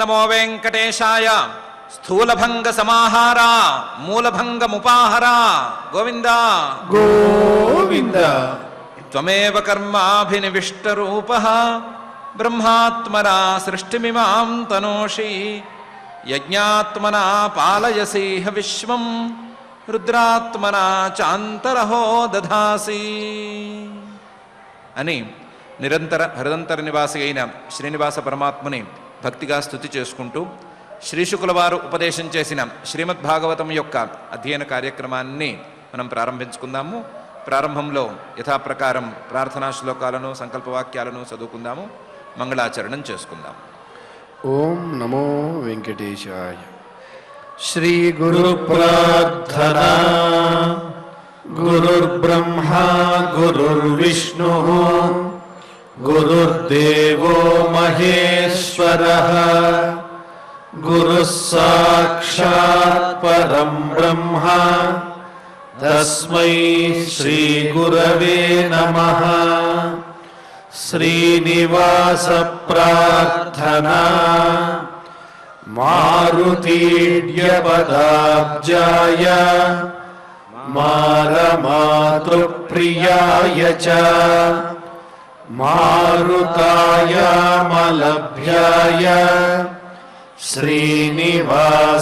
నమో వెంకటేశాయ. స్థూలభంగ సమాహార మూలభంగముపాహర గోవింద గోవింద. త్వమేవ కర్మాభినివిష్టరూపః బ్రహ్మాత్మనా సృష్టిమిమాం తనోషి యజ్ఞాత్మనా పాలయసీహ విశ్వం రుద్రాత్మనా చాంతరహో దధాసి అని హృదంతర నివాసి అయిన శ్రీనివాస పరమాత్మని భక్తిగా స్తుతి చేసుకుంటూ శ్రీశుకుల వారు ఉపదేశం చేసిన శ్రీమద్భాగవతం యొక్క అధ్యయన కార్యక్రమాన్ని మనం ప్రారంభించుకుందాము. ప్రారంభంలో యథాప్రకారం ప్రార్థనా శ్లోకాలను సంకల్పవాక్యాలను చదువుకుందాము. మంగళాచరణం చేసుకుందాం. ఓం నమో వెంకటేశాయ. శ్రీ గురు ప్రార్థనా. గురుర్బ్రహ్మా గురుర్విష్ణు గురుర్దేవో మహేశ్వరః. గురుః సాక్షాత్ పరం బ్రహ్మ తస్మై శ్రీ గురవే నమః. శ్రీనివాస ప్రార్థనా. మారుతీడ్యపదాబ్జాయ మారమాతృప్రియాయ చ మారుతాయ మలభ్యాయ శ్రీనివాసాయ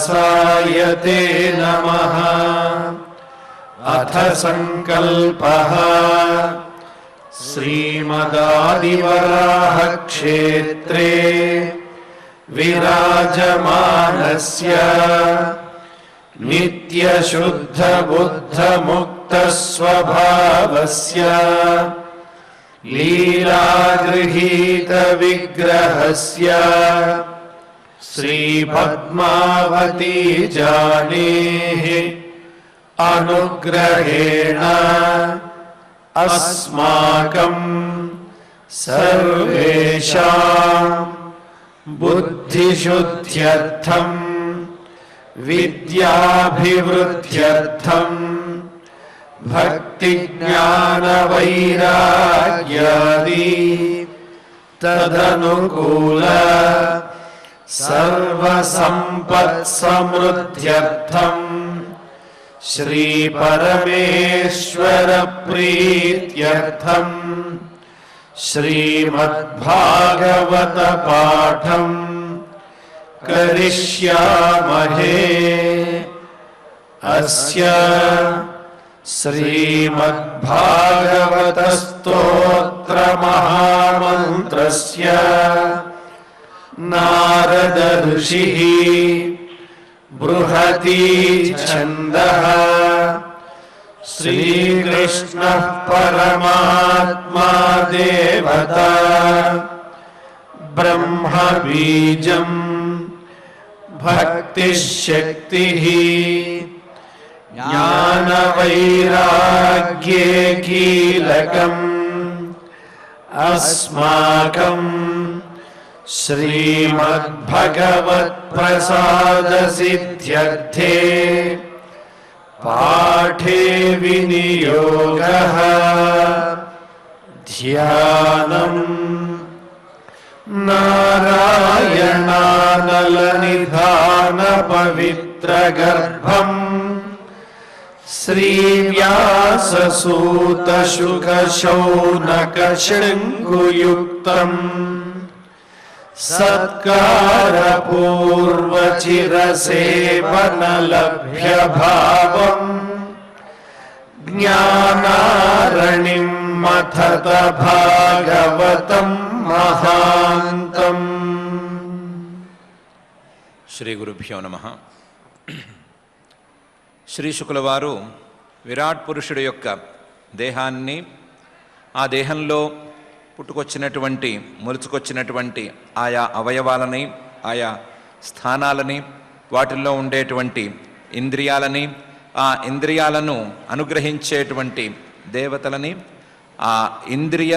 తే నమః. అథ సంకల్పః. శ్రీమదాదివరాహ క్షేత్రే విరాజమానస్య నిత్యశుద్ధ బుద్ధ ముక్త స్వభావస్య లీలాగృహీత విగ్రహస్య శ్రీ పద్మావతీ జానేః అనుగ్రహేణ అస్మాకం సర్వేషాం బుద్ధిశుద్ధ్యర్థం విద్యాభివృద్ధ్యర్థం భక్తి జ్ఞాన వైరాగ్యాది తదనుకూల సర్వసంపత్ సమృద్ధ్యర్థం శ్రీ పరమేశ్వర ప్రీత్యర్థం శ్రీమద్భాగవత పాఠం కరిష్యామహే. అస్య శ్రీమద్భాగవత స్తోత్ర మహామంత్రస్య నారద ఋషిః బృహతి ఛందః శ్రీకృష్ణః పరమాత్మా దేవతా బ్రహ్మ బీజం భక్తిశక్తిః జ్ఞాన వైరాగ్యే కీలకం అస్మాకం శ్రీమద్భగవత్ ప్రసాద సిద్ధ్యర్థే పాఠే వినియోగః. ధ్యానం నారాయణానల నిధాన పవిత్ర గర్భం శ్రీవ్యాససూత శుక శౌనక శృంగుయుక్తం సత్కారపూర్వచిరసేవనలభ్య భావం జ్ఞానారణిం మథత భాగవతం మహాంతం. శ్రీ గురుభ్యో నమః. శ్రీ శుకుల వారు విరాట్ పురుషుడు యొక్క దేహాన్ని, ఆ దేహంలో పుట్టుకొచ్చినటువంటి ములుచుకొచ్చినటువంటి ఆయా అవయవాలని, ఆయా స్థానాలని, వాటిల్లో ఉండేటువంటి ఇంద్రియాలని, ఆ ఇంద్రియాలను అనుగ్రహించేటువంటి దేవతలని, ఆ ఇంద్రియ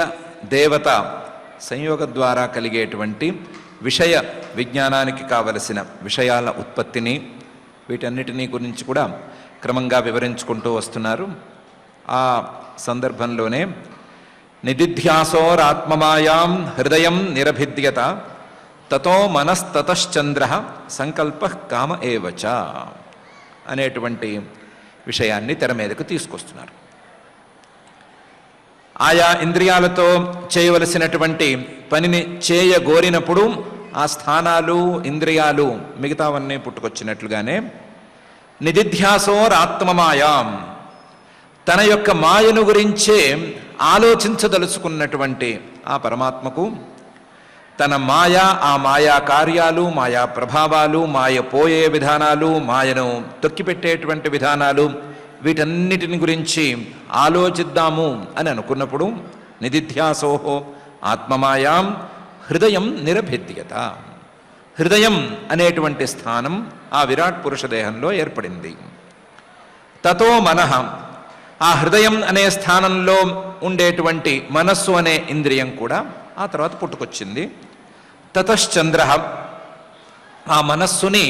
దేవత సంయోగ ద్వారా కలిగేటువంటి విషయ విజ్ఞానానికి కావలసిన విషయాల ఉత్పత్తిని, వీటన్నిటినీ గురించి కూడా క్రమంగా వివరించుకుంటూ వస్తున్నారు. ఆ సందర్భంలోనే నిదిధ్యాసోరాత్మమాయాం హృదయం నిరభిద్యత తతో మనస్తతశ్చంద్ర సంకల్ప కామ ఏవచ అనేటువంటి విషయాన్ని తెర మీదకు తీసుకొస్తున్నారు. ఆయా ఇంద్రియాలతో చేయవలసినటువంటి పనిని చేయగోరినప్పుడు ఆ స్థానాలు, ఇంద్రియాలు మిగతావన్నీ పుట్టుకొచ్చినట్లుగానే నిదిధ్యాసోరాత్మమాయాం, తన యొక్క మాయను గురించే ఆలోచించదలుచుకున్నటువంటి ఆ పరమాత్మకు తన మాయ, ఆ మాయా కార్యాలు, మాయా ప్రభావాలు, మాయ పోయే విధానాలు, మాయను తొక్కిపెట్టేటువంటి విధానాలు, వీటన్నిటిని గురించి ఆలోచిద్దాము అని అనుకున్నప్పుడు నిదిధ్యాసోహో ఆత్మమాయాం హృదయం నిరభిద్యత, హృదయం అనేటువంటి స్థానం ఆ విరాట్ పురుష దేహంలో ఏర్పడింది. తతో మనః, ఆ హృదయం అనే స్థానంలో ఉండేటువంటి మనస్సు అనే ఇంద్రియం కూడా ఆ తర్వాత పుట్టుకొచ్చింది. తతశ్చంద్ర, ఆ మనస్సుని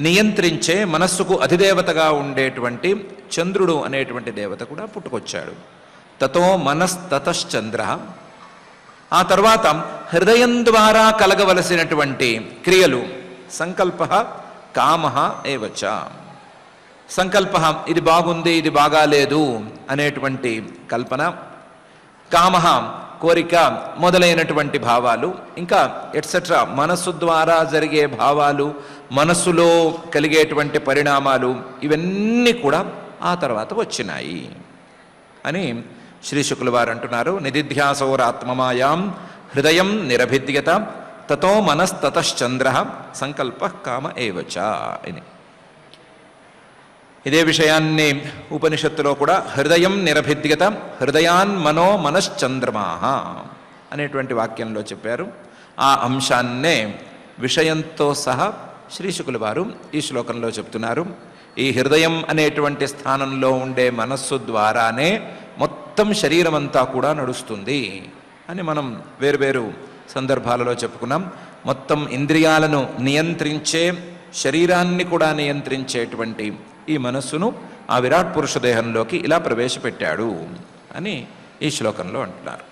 నియంత్రించే, మనస్సుకు అధిదేవతగా ఉండేటువంటి చంద్రుడు అనేటువంటి దేవత కూడా పుట్టుకొచ్చాడు. తతో మనస్తతశ్చంద్ర. ఆ తర్వాత హృదయం ద్వారా కలగవలసినటువంటి క్రియలు సంకల్ప కామ ఏవచ. సంకల్ప, ఇది బాగుంది, ఇది బాగాలేదు అనేటువంటి కల్పన, కామ కోరిక మొదలైనటువంటి భావాలు, ఇంకా ఎట్సెట్రా మనస్సు ద్వారా జరిగే భావాలు, మనస్సులో కలిగేటువంటి పరిణామాలు, ఇవన్నీ కూడా ఆ తర్వాత వచ్చినాయి అని శ్రీ శుకుల వారు అంటున్నారు. నిదిధ్యాసోరాత్మమాయాం హృదయం నిరభిద్యత తతో మనస్తతశ్చంద్ర సంకల్ప కామ ఏవచ అని. ఇదే విషయాన్ని ఉపనిషత్తులో కూడా హృదయం నిరభిద్యత హృదయాన్ మనో మనశ్చంద్రమాహ అనేటువంటి వాక్యంలో చెప్పారు. ఆ అంశాన్నే విషయంతో సహా శ్రీ శుకుల వారు ఈ శ్లోకంలో చెప్తున్నారు. ఈ హృదయం అనేటువంటి స్థానంలో ఉండే మనస్సు ద్వారానే మొత్తం శరీరం అంతా కూడా నడుస్తుంది అని మనం వేరువేరు సందర్భాలలో చెప్పుకున్నాం. మొత్తం ఇంద్రియాలను నియంత్రించే, శరీరాన్ని కూడా నియంత్రించేటువంటి ఈ మనస్సును ఆ విరాట్ పురుష దేహంలోకి ఇలా ప్రవేశపెట్టాడు అని ఈ శ్లోకంలో అంటున్నారు.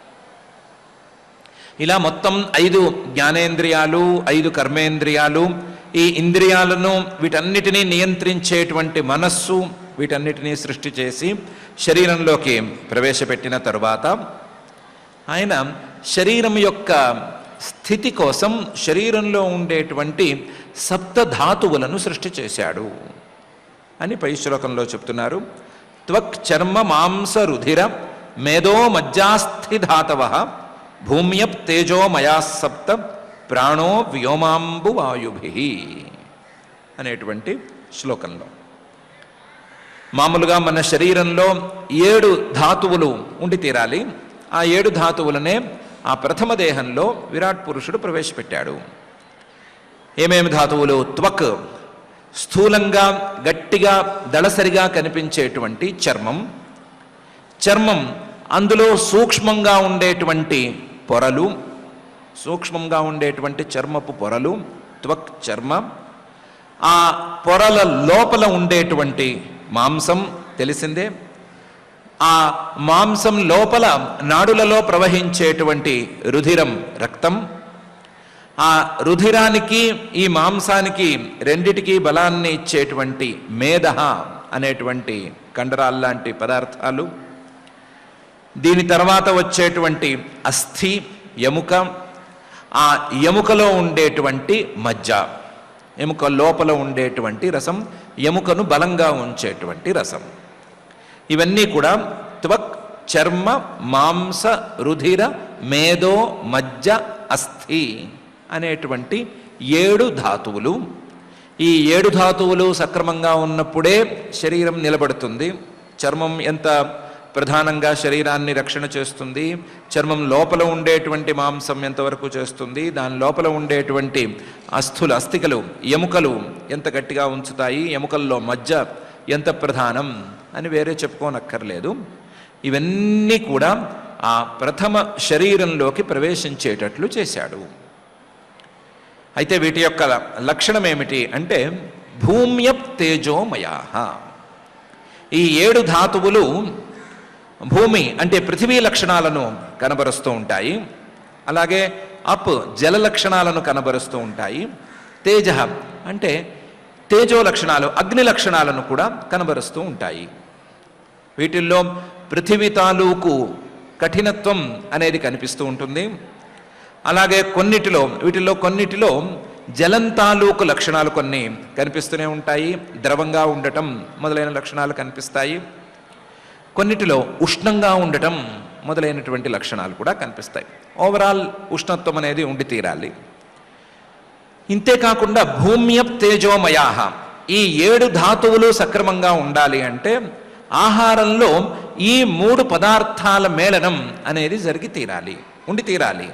ఇలా మొత్తం 5 జ్ఞానేంద్రియాలు, 5 కర్మేంద్రియాలు, ఈ ఇంద్రియాలను వీటన్నిటినీ నియంత్రించేటువంటి మనస్సు, వీటన్నిటినీ సృష్టి చేసి శరీరంలోకి ప్రవేశపెట్టిన తరువాత ఆయన శరీరం యొక్క స్థితి కోసం శరీరంలో ఉండేటువంటి సప్తధాతువులను సృష్టి చేశాడు అని పై శ్లోకంలో చెప్తున్నారు. త్వక్ చర్మ మాంస రుధిర మేధో మజ్జాస్థి ధాతవ భూమ్యప్ తేజోమయా సప్త ప్రాణో వ్యోమాంబు వాయుభి అనేటువంటి శ్లోకంలో మామూలుగా మన శరీరంలో 7 ధాతువులు ఉండి తీరాలి. ఆ 7 ధాతువులనే ఆ ప్రథమ దేహంలో విరాట్ పురుషుడు ప్రవేశపెట్టాడు. ఏమేమి ధాతువులు? త్వక్, స్థూలంగా గట్టిగా దళసరిగా కనిపించేటువంటి చర్మం. చర్మం, అందులో సూక్ష్మంగా ఉండేటువంటి పొరలు, సూక్ష్మంగా ఉండేటువంటి చర్మపు పొరలు త్వక్ చర్మ. ఆ పొరల లోపల ఉండేటువంటి మాంసం తెలిసిందే. ఆ మాంసం లోపల నాడులలో ప్రవహించేటువంటి రుధిరం, రక్తం. ఆ రుధిరానికి ఈ మాంసానికి రెండిటికి బలాన్ని ఇచ్చేటువంటి మేధ అనేటువంటి కండరాల్లాంటి పదార్థాలు. దీని తర్వాత వచ్చేటువంటి అస్థి, ఎముక. ఆ ఎముకలో ఉండేటువంటి మజ్జ, ఎముక లోపల ఉండేటువంటి రసం, ఎముకను బలంగా ఉంచేటువంటి రసం. ఇవన్నీ కూడా త్వక్ చర్మ మాంస రుధిర మేధో మజ్జ అస్థి అనేటువంటి 7 ధాతువులు. ఈ 7 ధాతువులు సక్రమంగా ఉన్నప్పుడే శరీరం నిలబడుతుంది. చర్మం ఎంత ప్రధానంగా శరీరాన్ని రక్షణ చేస్తుంది, చర్మం లోపల ఉండేటువంటి మాంసం ఎంతవరకు చేస్తుంది, దాని లోపల ఉండేటువంటి అస్థికలు, ఎముకలు ఎంత గట్టిగా ఉంచుతాయి, ఎముకల్లో మజ్జ ఎంత ప్రధానం అని వేరే చెప్పుకోనక్కర్లేదు. ఇవన్నీ కూడా ఆ ప్రథమ శరీరంలోకి ప్రవేశించేటట్లు చేశాడు. అయితే వీటి యొక్క లక్షణం ఏమిటి అంటే భూమ్యప్ తేజోమయా. ఈ 7 ధాతువులు భూమి అంటే పృథివీ లక్షణాలను కనబరుస్తూ ఉంటాయి. అలాగే అప్ జల లక్షణాలను కనబరుస్తూ ఉంటాయి. తేజ అంటే తేజో లక్షణాలు, అగ్ని లక్షణాలను కూడా కనబరుస్తూ ఉంటాయి. వీటిల్లో పృథివీ తాలూకు కఠినత్వం అనేది కనిపిస్తూ ఉంటుంది. అలాగే వీటిల్లో కొన్నిటిలో జలం తాలూకు లక్షణాలు కొన్ని కనిపిస్తూనే ఉంటాయి. ద్రవంగా ఉండటం మొదలైన లక్షణాలు కనిపిస్తాయి. కొన్నిటిలో ఉష్ణంగా ఉండటం మొదలైనటువంటి లక్షణాలు కూడా కనిపిస్తాయి. ఓవరాల్ ఉష్ణత్వం అనేది ఉండి తీరాలి. ఇంతేకాకుండా భూమ్యప్ తేజోమయాహ, ఈ 7 ధాతువులు సక్రమంగా ఉండాలి అంటే ఆహారంలో ఈ 3 పదార్థాల మేళనం అనేది ఉండి తీరాలి.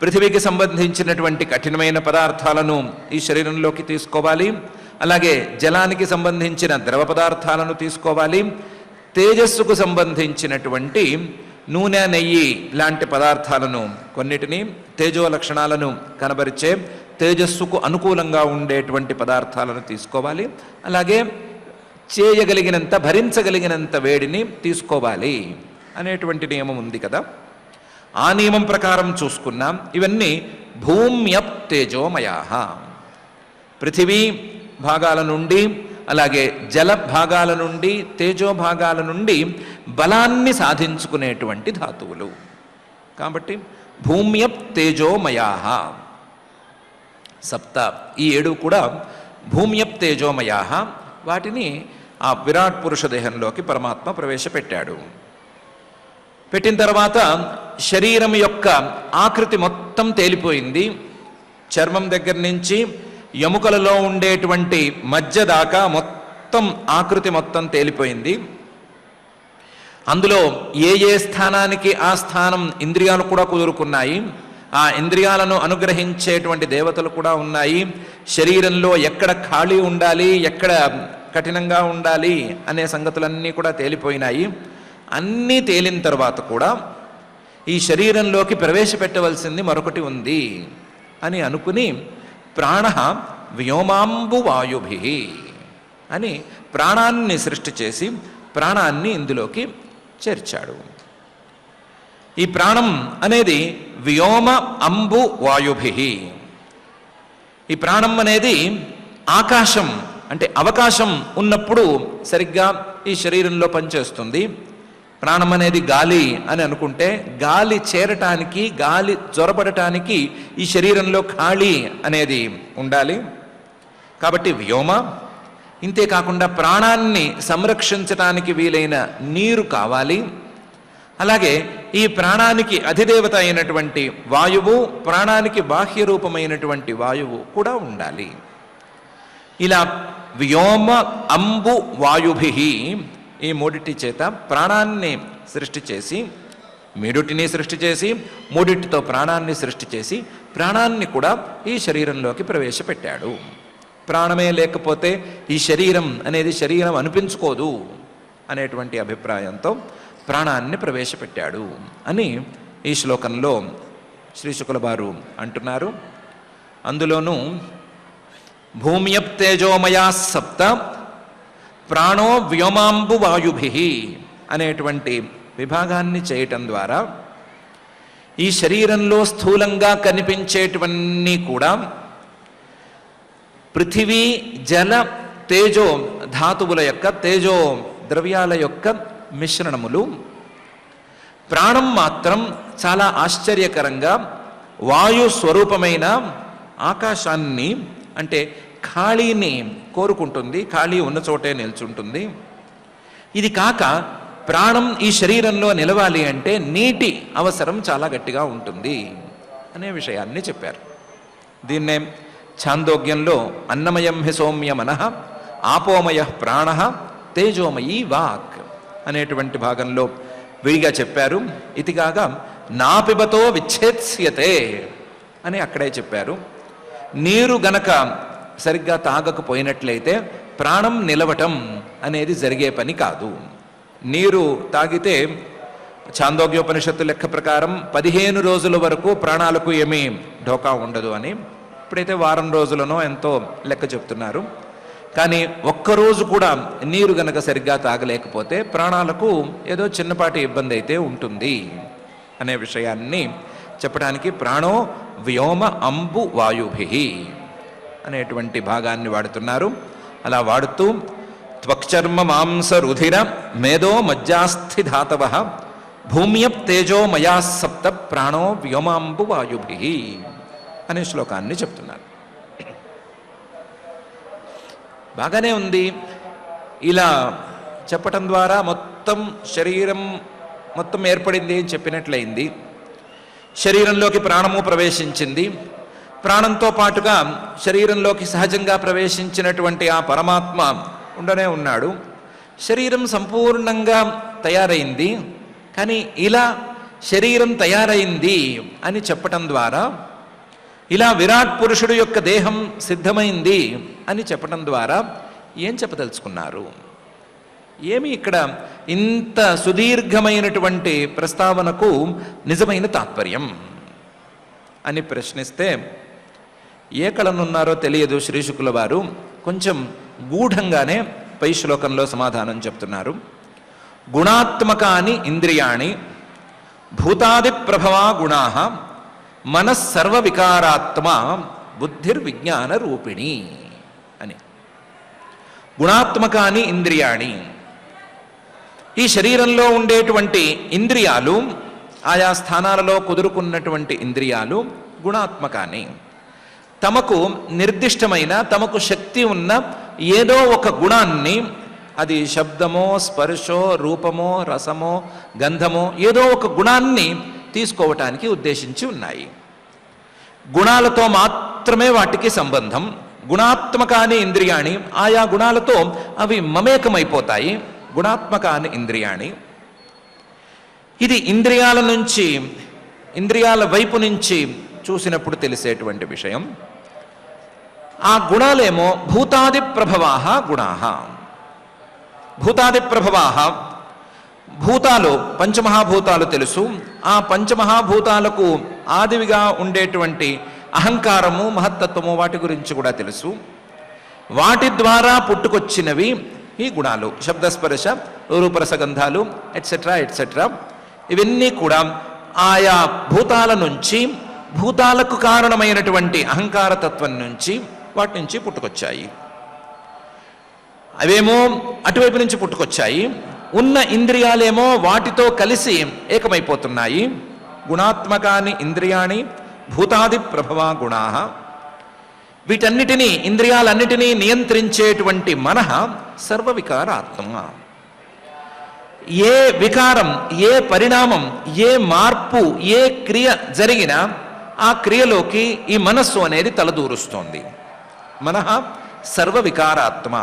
పృథివీకి సంబంధించినటువంటి కఠినమైన పదార్థాలను ఈ శరీరంలోకి తీసుకోవాలి. అలాగే జలానికి సంబంధించిన ద్రవ పదార్థాలను తీసుకోవాలి. తేజస్సుకు సంబంధించినటువంటి నూనె, నెయ్యి లాంటి పదార్థాలను కొన్నిటిని, తేజో లక్షణాలను కనబరిచే తేజస్సుకు అనుకూలంగా ఉండేటువంటి పదార్థాలను తీసుకోవాలి. అలాగే చేయగలిగినంత, భరించగలిగినంత వేడిని తీసుకోవాలి అనేటువంటి నియమం ఉంది కదా. ఆ నియమం ప్రకారం చూసుకున్నాం. ఇవన్నీ భూమ్యప్ తేజోమయాః, పృథివీ భాగాల నుండి, అలాగే జల భాగాల నుండి, తేజో భాగాల నుండి బలాన్ని సాధించుకునేటువంటి ధాతువులు. కాబట్టి భూమ్యప్ తేజోమయాః సప్త, ఈ 7 కూడా భూమ్యప్ తేజోమయాః. వాటిని ఆ విరాట్ పురుష దేహంలోకి పరమాత్మ ప్రవేశపెట్టాడు. పెట్టిన తర్వాత శరీరం యొక్క ఆకృతి మొత్తం తేలిపోయింది. చర్మం దగ్గర నుంచి ఎముకలలో ఉండేటువంటి మధ్య దాకా మొత్తం ఆకృతి మొత్తం తేలిపోయింది. అందులో ఏ స్థానానికి ఆ స్థానం ఇంద్రియాలు కూడా కుదురుకున్నాయి. ఆ ఇంద్రియాలను అనుగ్రహించేటువంటి దేవతలు కూడా ఉన్నాయి. శరీరంలో ఎక్కడ ఖాళీ ఉండాలి, ఎక్కడ కఠినంగా ఉండాలి అనే సంగతులన్నీ కూడా తేలిపోయినాయి. అన్నీ తేలిన తర్వాత కూడా ఈ శరీరంలోకి ప్రవేశపెట్టవలసింది మరొకటి ఉంది అని అనుకుని ప్రాణ వ్యోమాంబు వాయుభి అని ప్రాణాన్ని సృష్టి చేసి ప్రాణాన్ని ఇందులోకి చేర్చాడు. ఈ ప్రాణం అనేది వ్యోమ అంబు వాయుభి. ఈ ప్రాణం అనేది ఆకాశం అంటే అవకాశం ఉన్నప్పుడు సరిగ్గా ఈ శరీరంలో పనిచేస్తుంది. ప్రాణం అనేది గాలి అని అనుకుంటే గాలి చేరటానికి, గాలి జొరబడటానికి ఈ శరీరంలో ఖాళీ అనేది ఉండాలి. కాబట్టి వ్యోమ. ఇంతేకాకుండా ప్రాణాన్ని సంరక్షించటానికి వీలైన నీరు కావాలి. అలాగే ఈ ప్రాణానికి అధిదేవత అయినటువంటి వాయువు, ప్రాణానికి బాహ్య రూపమైనటువంటి వాయువు కూడా ఉండాలి. ఇలా వ్యోమ అంబు వాయుభి, ఈ మూడిటి చేత ప్రాణాన్ని సృష్టి చేసి, మీడుటిని సృష్టి చేసి, మూడిటితో ప్రాణాన్ని సృష్టి చేసి ప్రాణాన్ని కూడా ఈ శరీరంలోకి ప్రవేశపెట్టాడు. ప్రాణమే లేకపోతే ఈ శరీరం అనేది శరీరం అనిపించుకోదు అనేటువంటి అభిప్రాయంతో ప్రాణాన్ని ప్రవేశపెట్టాడు అని ఈ శ్లోకంలో శ్రీ శుకుల వారు అంటున్నారు. అందులోనూ భూమ్యప్ తేజోమయా సప్త ప్రాణో వ్యోమాంబు వాయుభి అనేటువంటి విభాగాన్ని చేయటం ద్వారా ఈ శరీరంలో స్థూలంగా కనిపించేటివన్నీ కూడా పృథివీ, జల, తేజో ధాతువుల యొక్క, తేజో ద్రవ్యాల యొక్క మిశ్రణములు. ప్రాణం మాత్రం చాలా ఆశ్చర్యకరంగా వాయు స్వరూపమైన ఆకాశాన్ని అంటే ఖాళీని కోరుకుంటుంది. ఖాళీ ఉన్న చోటే నిల్చుంటుంది. ఇది కాక ప్రాణం ఈ శరీరంలో నిలవాలి అంటే నీటి అవసరం చాలా గట్టిగా ఉంటుంది అనే విషయాన్ని చెప్పారు. దీన్నే ఛాందోగ్యంలో అన్నమయం హి సౌమ్య మనః ఆపోమయ ప్రాణ తేజోమయీ వాక్ అనేటువంటి భాగంలో విడిగా చెప్పారు. ఇది కాగా నాపిబతో విచ్ఛేత్స్యతే అని అక్కడే చెప్పారు. నీరు గనక సరిగ్గా తాగకపోయినట్లయితే ప్రాణం నిలవటం అనేది జరిగే పని కాదు. నీరు తాగితే ఛాందోగ్యోపనిషత్తు లెక్క ప్రకారం 15 రోజుల వరకు ప్రాణాలకు ఏమీ ఢోకా ఉండదు అని. ఇప్పుడైతే వారం రోజులనో ఎంతో లెక్క చెప్తున్నారు. కానీ ఒక్కరోజు కూడా నీరు గనక సరిగ్గా తాగలేకపోతే ప్రాణాలకు ఏదో చిన్నపాటి ఇబ్బంది అయితే ఉంటుంది అనే విషయాన్ని చెప్పడానికి ప్రాణో వ్యోమ అంబు వాయుభి అనేటువంటి భాగాన్ని వాడుతున్నారు. అలా వాడుతూ త్వక్చర్మ మాంస రుధిర మేధో మజ్జాస్థి ధాతవ భూమ్యప్ తేజో మయా సప్త ప్రాణో వ్యోమాంబు వాయుభి అనే శ్లోకాన్ని చెప్తున్నారు. బాగానే ఉంది. ఇలా చెప్పటం ద్వారా మొత్తం శరీరం మొత్తం ఏర్పడింది అని చెప్పినట్లయింది. శరీరంలోకి ప్రాణము ప్రవేశించింది. ప్రాణంతో పాటుగా శరీరంలోకి సహజంగా ప్రవేశించినటువంటి ఆ పరమాత్మ ఉండనే ఉన్నాడు. శరీరం సంపూర్ణంగా తయారైంది. కానీ ఇలా శరీరం తయారైంది అని చెప్పటం ద్వారా, ఇలా విరాట్ పురుషుడు యొక్క దేహం సిద్ధమైంది అని చెప్పటం ద్వారా ఏం చెప్పదలుచుకున్నారు? ఏమి ఇక్కడ ఇంత సుదీర్ఘమైనటువంటి ప్రస్తావనకు నిజమైన తాత్పర్యం అని ప్రశ్నిస్తే ఏ కళనున్నారో తెలియదు శ్రీ శుకుల వారు కొంచెం గూఢంగానే పై శ్లోకంలో సమాధానం చెప్తున్నారు. గుణాత్మకాని ఇంద్రియాణి భూతాది ప్రభవా గుణా మనస్సర్వ వికారాత్మ బుద్ధిర్విజ్ఞాన రూపిణి అని. గుణాత్మకాని ఇంద్రియాణి, ఈ శరీరంలో ఉండేటువంటి ఇంద్రియాలు, ఆయా స్థానాలలో కుదురుకున్నటువంటి ఇంద్రియాలు గుణాత్మకాని, తమకు నిర్దిష్టమైన తమకు శక్తి ఉన్న ఏదో ఒక గుణాన్ని, అది శబ్దమో స్పర్శో రూపమో రసమో గంధమో ఏదో ఒక గుణాన్ని తీసుకోవటానికి ఉద్దేశించి ఉన్నాయి. గుణాలతో మాత్రమే వాటికి సంబంధం. గుణాత్మకాని ఇంద్రియాణి, ఆయా గుణాలతో అవి మమేకమైపోతాయి. గుణాత్మకాని ఇంద్రియాణి, ఇది ఇంద్రియాల నుంచి, ఇంద్రియాల వైపు నుంచి చూసినప్పుడు తెలిసేటువంటి విషయం. ఆ గుణాలేమో భూతాది ప్రభవాహ గుణాః. భూతాది ప్రభవాహ, భూతాలు పంచమహాభూతాలు తెలుసు. ఆ పంచమహాభూతాలకు ఆదివిగా ఉండేటువంటి అహంకారము మహత్తత్వము వాటి గురించి కూడా తెలుసు. వాటి ద్వారా పుట్టుకొచ్చినవి ఈ గుణాలు, శబ్దస్పర్శ రూపరసగంధాలు ఎట్సెట్రా ఎట్సెట్రా. ఇవన్నీ కూడా ఆయా భూతాల నుంచి, భూతాలకు కారణమైనటువంటి అహంకారతత్వం నుంచి, వాటి నుంచి పుట్టుకొచ్చాయి. అవేమో అటువైపు నుంచి పుట్టుకొచ్చాయి. ఉన్న ఇంద్రియాలేమో వాటితో కలిసి ఏకమైపోతున్నాయి. గుణాత్మకాని ఇంద్రియాణి భూతాది ప్రభవా గుణాః. వీటన్నిటినీ, ఇంద్రియాలన్నిటినీ నియంత్రించేటువంటి మనః సర్వవికారాత్మ. ఏ వికారం, ఏ పరిణామం, ఏ మార్పు, ఏ క్రియ జరిగినా ఆ క్రియలోకి ఈ మనస్సు అనేది తలదూరుస్తోంది. మనః సర్వవికారాత్మ.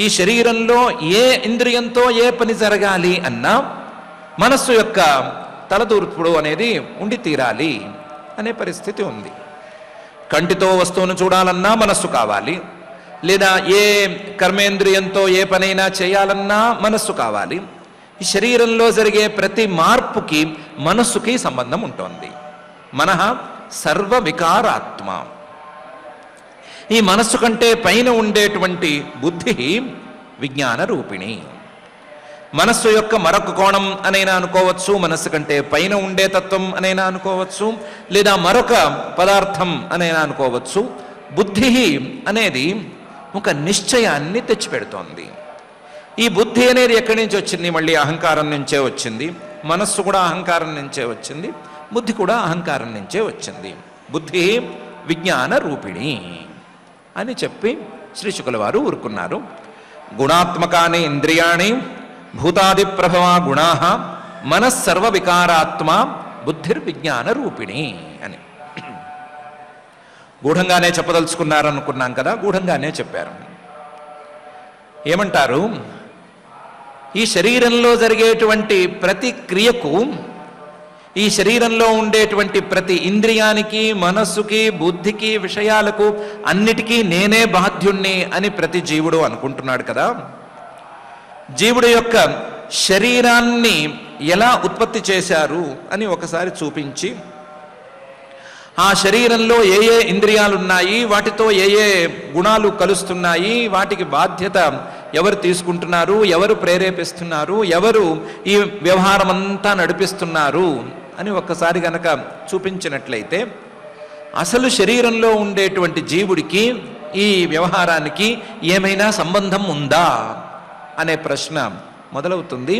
ఈ శరీరంలో ఏ ఇంద్రియంతో ఏ పని జరగాలి అన్నా మనస్సు యొక్క తలదూర్పుడు అనేది ఉండి తీరాలి అనే పరిస్థితి ఉంది. కంటితో వస్తువును చూడాలన్నా మనస్సు కావాలి, లేదా ఏ కర్మేంద్రియంతో ఏ పనైనా చేయాలన్నా మనస్సు కావాలి. ఈ శరీరంలో జరిగే ప్రతి మార్పుకి మనస్సుకి సంబంధం ఉంటుంది. మనః సర్వ వికారాత్మ. ఈ మనస్సు కంటే పైన ఉండేటువంటి బుద్ధి విజ్ఞాన రూపిణి. మనస్సు యొక్క మరొక కోణం అనైనా అనుకోవచ్చు, మనస్సు కంటే పైన ఉండే తత్వం అనైనా అనుకోవచ్చు, లేదా మరొక పదార్థం అనైనా అనుకోవచ్చు. బుద్ధి అనేది ఒక నిశ్చయాన్ని తెచ్చిపెడుతోంది. ఈ బుద్ధి అనేది ఎక్కడి నుంచి వచ్చింది? మళ్ళీ అహంకారం నుంచే వచ్చింది. మనస్సు కూడా అహంకారం నుంచే వచ్చింది, బుద్ధి కూడా అహంకారం నుంచే వచ్చింది. బుద్ధి విజ్ఞాన రూపిణి అని చెప్పి శ్రీ శుకుల వారు ఊరుకున్నారు. గుణాత్మకాని ఇంద్రియాణి భూతాది ప్రభవా గుణాః మనస్సర్వ వికారాత్మ బుద్ధిర్విజ్ఞాన రూపిణి అని గూఢంగానే చెప్పదలుచుకున్నారనుకున్నాం కదా, గూఢంగానే చెప్పారు. ఏమంటారు? ఈ శరీరంలో జరిగేటువంటి ప్రతి క్రియకు, ఈ శరీరంలో ఉండేటువంటి ప్రతి ఇంద్రియానికి, మనస్సుకి, బుద్ధికి, విషయాలకు అన్నిటికీ నేనే బాధ్యుణ్ణి అని ప్రతి జీవుడు అనుకుంటున్నాడు కదా. జీవుడు యొక్క శరీరాన్ని ఎలా ఉత్పత్తి చేశారు అని ఒకసారి చూపించి, ఆ శరీరంలో ఏ ఏ ఇంద్రియాలున్నాయి, వాటితో ఏ ఏ గుణాలు కలుస్తున్నాయి, వాటికి బాధ్యత ఎవరు తీసుకుంటున్నారు, ఎవరు ప్రేరేపిస్తున్నారు, ఎవరు ఈ వ్యవహారం అంతా నడిపిస్తున్నారు అని ఒక్కసారి గనక చూపించినట్లయితే అసలు శరీరంలో ఉండేటువంటి జీవుడికి ఈ వ్యవహారానికి ఏమైనా సంబంధం ఉందా అనే ప్రశ్న మొదలవుతుంది.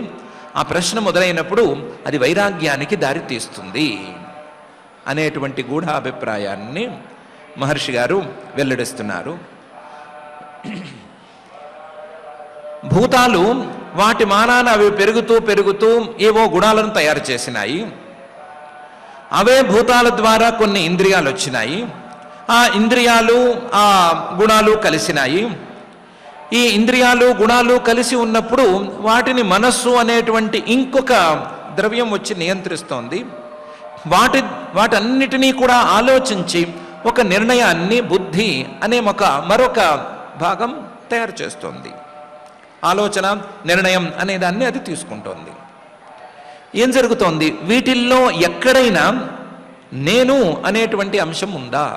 ఆ ప్రశ్న మొదలైనప్పుడు అది వైరాగ్యానికి దారితీస్తుంది అనేటువంటి గూఢాభిప్రాయాన్ని మహర్షి గారు వెల్లడిస్తున్నారు. భూతాలు వాటి మానాన అవి పెరుగుతూ పెరుగుతూ ఏవో గుణాలను తయారు చేసినాయి. అవే భూతాల ద్వారా కొన్ని ఇంద్రియాలు వచ్చినాయి. ఆ ఇంద్రియాలు ఆ గుణాలు కలిసినాయి. ఈ ఇంద్రియాలు గుణాలు కలిసి ఉన్నప్పుడు వాటిని మనస్సు అనేటువంటి ఇంకొక ద్రవ్యం వచ్చి నియంత్రిస్తోంది. వాటన్నిటినీ కూడా ఆలోచించి ఒక నిర్ణయాన్ని బుద్ధి అనే మరొక భాగం తయారు చేస్తోంది. ఆలోచన నిర్ణయం అనే దాన్ని అది తీసుకుంటోంది. ఏం జరుగుతోంది? వీటిల్లో ఎక్కడైనా నేను అనేటువంటి అంశం ఉందా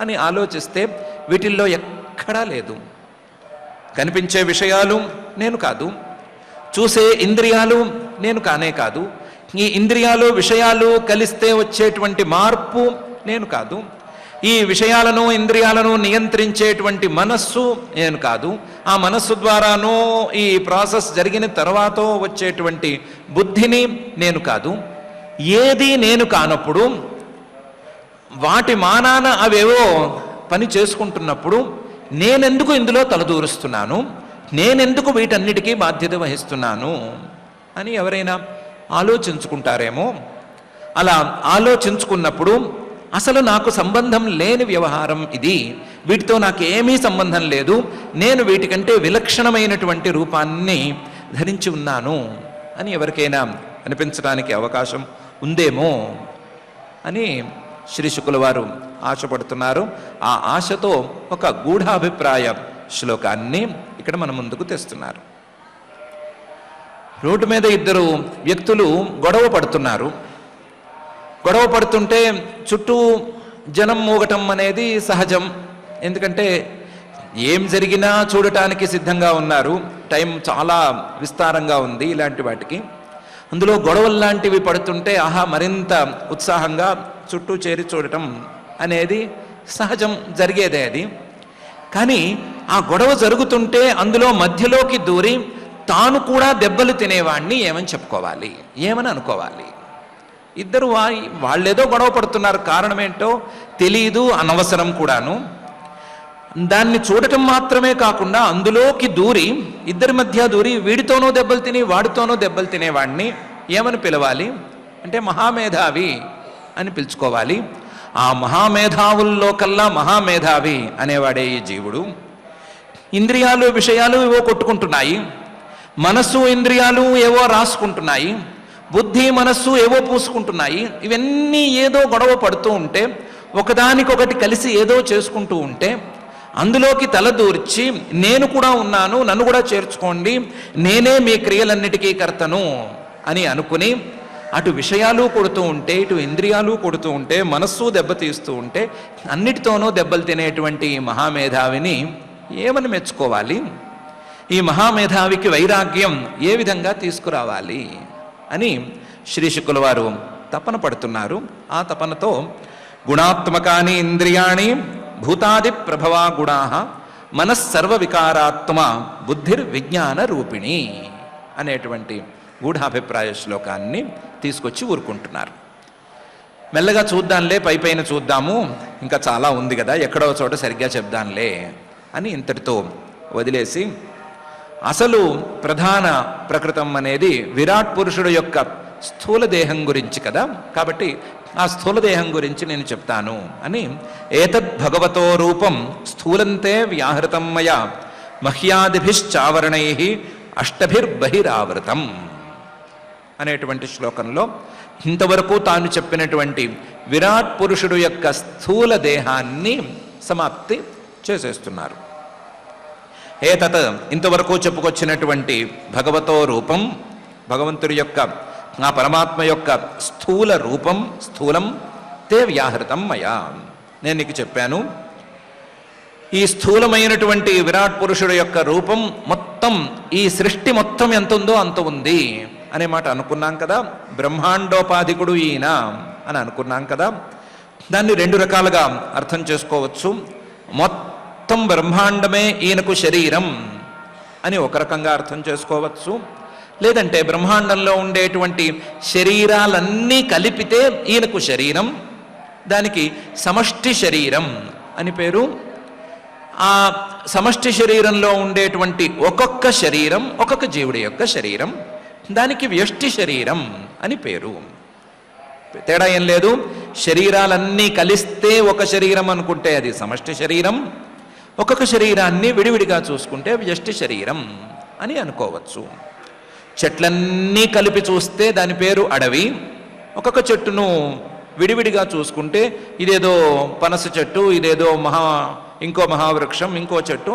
అని ఆలోచిస్తే వీటిల్లో ఎక్కడా లేదు. కనిపించే విషయాలు నేను కాదు, చూసే ఇంద్రియాలు నేను కానే కాదు, ఈ ఇంద్రియాలు విషయాలు కలిస్తే వచ్చేటువంటి మార్పు నేను కాదు, ఈ విషయాలను ఇంద్రియాలను నియంత్రించేటువంటి మనస్సు నేను కాదు, ఆ మనస్సు ద్వారానో ఈ ప్రాసెస్ జరిగిన తర్వాత వచ్చేటువంటి బుద్ధిని నేను కాదు. ఏది నేను కానప్పుడు వాటి మానాన అవేవో పని చేసుకుంటున్నప్పుడు నేనెందుకు ఇందులో తలదూరుస్తున్నాను, నేనెందుకు వీటన్నిటికీ బాధ్యత వహిస్తున్నాను అని ఎవరైనా ఆలోచించుకుంటారేమో. అలా ఆలోచించుకున్నప్పుడు అసలు నాకు సంబంధం లేని వ్యవహారం ఇది, వీటితో నాకు ఏమీ సంబంధం లేదు, నేను వీటికంటే విలక్షణమైనటువంటి రూపాన్ని ధరించి ఉన్నాను అని ఎవరికైనా అనిపించడానికి అవకాశం ఉందేమో అని శ్రీ శుకుల వారు ఆశపడుతున్నారు. ఆ ఆశతో ఒక గూఢాభిప్రాయ శ్లోకాన్ని ఇక్కడ మన ముందుకు తెస్తున్నారు. రోడ్డు మీద ఇద్దరు వ్యక్తులు గొడవ పడుతున్నారు. గొడవ పడుతుంటే చుట్టూ జనం మోగటం అనేది సహజం. ఎందుకంటే ఏం జరిగినా చూడటానికి సిద్ధంగా ఉన్నారు. టైం చాలా విస్తారంగా ఉంది ఇలాంటి వాటికి. అందులో గొడవలు లాంటివి పడుతుంటే ఆహా మరింత ఉత్సాహంగా చుట్టూ చేరి చూడటం అనేది సహజం, జరిగేదే అది. కానీ ఆ గొడవ జరుగుతుంటే అందులో మధ్యలోకి దూరి తాను కూడా దెబ్బలు తినేవాడిని ఏమని చెప్పుకోవాలి, ఏమని అనుకోవాలి? ఇద్దరు వాళ్ళేదో గొడవ పడుతున్నారు, కారణమేంటో తెలియదు, అనవసరం కూడాను. దాన్ని చూడటం మాత్రమే కాకుండా అందులోకి దూరి ఇద్దరి మధ్య దూరి వీడితోనూ దెబ్బలు తిని వాడితోనూ దెబ్బలు తినేవాడిని ఏమని పిలవాలి అంటే మహామేధావి అని పిలుచుకోవాలి. ఆ మహామేధావుల్లో కల్లా మహామేధావి అనేవాడే ఈ జీవుడు. ఇంద్రియాలు విషయాలు ఏవో కొట్టుకుంటున్నాయి, మనస్సు ఇంద్రియాలు ఏవో రాసుకుంటున్నాయి, బుద్ధి మనస్సు ఏవో పూసుకుంటున్నాయి. ఇవన్నీ ఏదో గొడవ పడుతూ ఉంటే, ఒకదానికొకటి కలిసి ఏదో చేసుకుంటూ ఉంటే అందులోకి తలదూర్చి నేను కూడా ఉన్నాను, నన్ను కూడా చేర్చుకోండి, నేనే మీ క్రియలన్నిటికీ కర్తను అని అనుకుని అటు విషయాలు కొడుతూ ఉంటే, ఇటు ఇంద్రియాలు కొడుతూ ఉంటే, మనస్సు దెబ్బతీస్తూ ఉంటే అన్నిటితోనూ దెబ్బలు తినేటువంటి మహామేధావిని ఏమని మెచ్చుకోవాలి? ఈ మహామేధావికి వైరాగ్యం ఏ విధంగా తీసుకురావాలి అని శ్రీ శుకుల వారు తపన పడుతున్నారు. ఆ తపనతో గుణాత్మకాని ఇంద్రియాణి భూతాది ప్రభవా గుణా మనస్సర్వ వికారాత్మ బుద్ధిర్విజ్ఞాన రూపిణి అనేటువంటి గూఢాభిప్రాయ శ్లోకాన్ని తీసుకొచ్చి ఊరుకుంటున్నారు. మెల్లగా చూద్దాంలే, పైపైన చూద్దాము, ఇంకా చాలా ఉంది కదా, ఎక్కడో చోట సరిగ్గా చెప్దాంలే అని ఇంతటితో వదిలేసి అసలు ప్రధాన ప్రకృతం అనేది విరాట్ పురుషుడు యొక్క స్థూల దేహం గురించి కదా, కాబట్టి ఆ స్థూల దేహం గురించి నేను చెప్తాను అని ఏతద్ భగవతో రూపం స్థూలంతే వ్యాహృతం మయా మహ్యాదిభిశ్చావరణై అష్టభిర్బహిరావృతం అనేటువంటి శ్లోకంలో ఇంతవరకు తాను చెప్పినటువంటి విరాట్ పురుషుడు యొక్క స్థూల దేహాన్ని సమాప్తి చేసేస్తున్నారు. ఏతత్ ఇంతవరకు చెప్పుకొచ్చినటువంటి భగవతో రూపం, భగవంతుడి యొక్క ఆ పరమాత్మ యొక్క స్థూల రూపం, స్థూలం తే వ్యాహృతం మయా, నేను నీకు చెప్పాను. ఈ స్థూలమైనటువంటి విరాట్ పురుషుడు యొక్క రూపం మొత్తం, ఈ సృష్టి మొత్తం ఎంత ఉందో అంత ఉంది. అనే మాట అనుకున్నాం కదా, బ్రహ్మాండోపాధికుడు ఈయన అని అనుకున్నాం కదా. దాన్ని రెండు రకాలుగా అర్థం చేసుకోవచ్చు. మొత్తం బ్రహ్మాండమే ఈయనకు శరీరం అని ఒక రకంగా అర్థం చేసుకోవచ్చు. లేదంటే బ్రహ్మాండంలో ఉండేటువంటి శరీరాలన్నీ కలిపితే ఈయనకు శరీరం, దానికి సమష్టి శరీరం అని పేరు. ఆ సమష్టి శరీరంలో ఉండేటువంటి ఒక్కొక్క శరీరం ఒక్కొక్క జీవుడి యొక్క శరీరం, దానికి వ్యష్టి శరీరం అని పేరు. తేడా ఏం లేదు. శరీరాలన్నీ కలిస్తే ఒక శరీరం అనుకుంటే అది సమష్టి శరీరం, ఒక్కొక్క శరీరాన్ని విడివిడిగా చూసుకుంటే వ్యష్టి శరీరం అని అనుకోవచ్చు. చెట్లన్నీ కలిపి చూస్తే దాని పేరు అడవి, ఒక్కొక్క చెట్టును విడివిడిగా చూసుకుంటే ఇదేదో పనస చెట్టు, ఇదేదో ఇంకో మహావృక్షం, ఇంకో చెట్టు,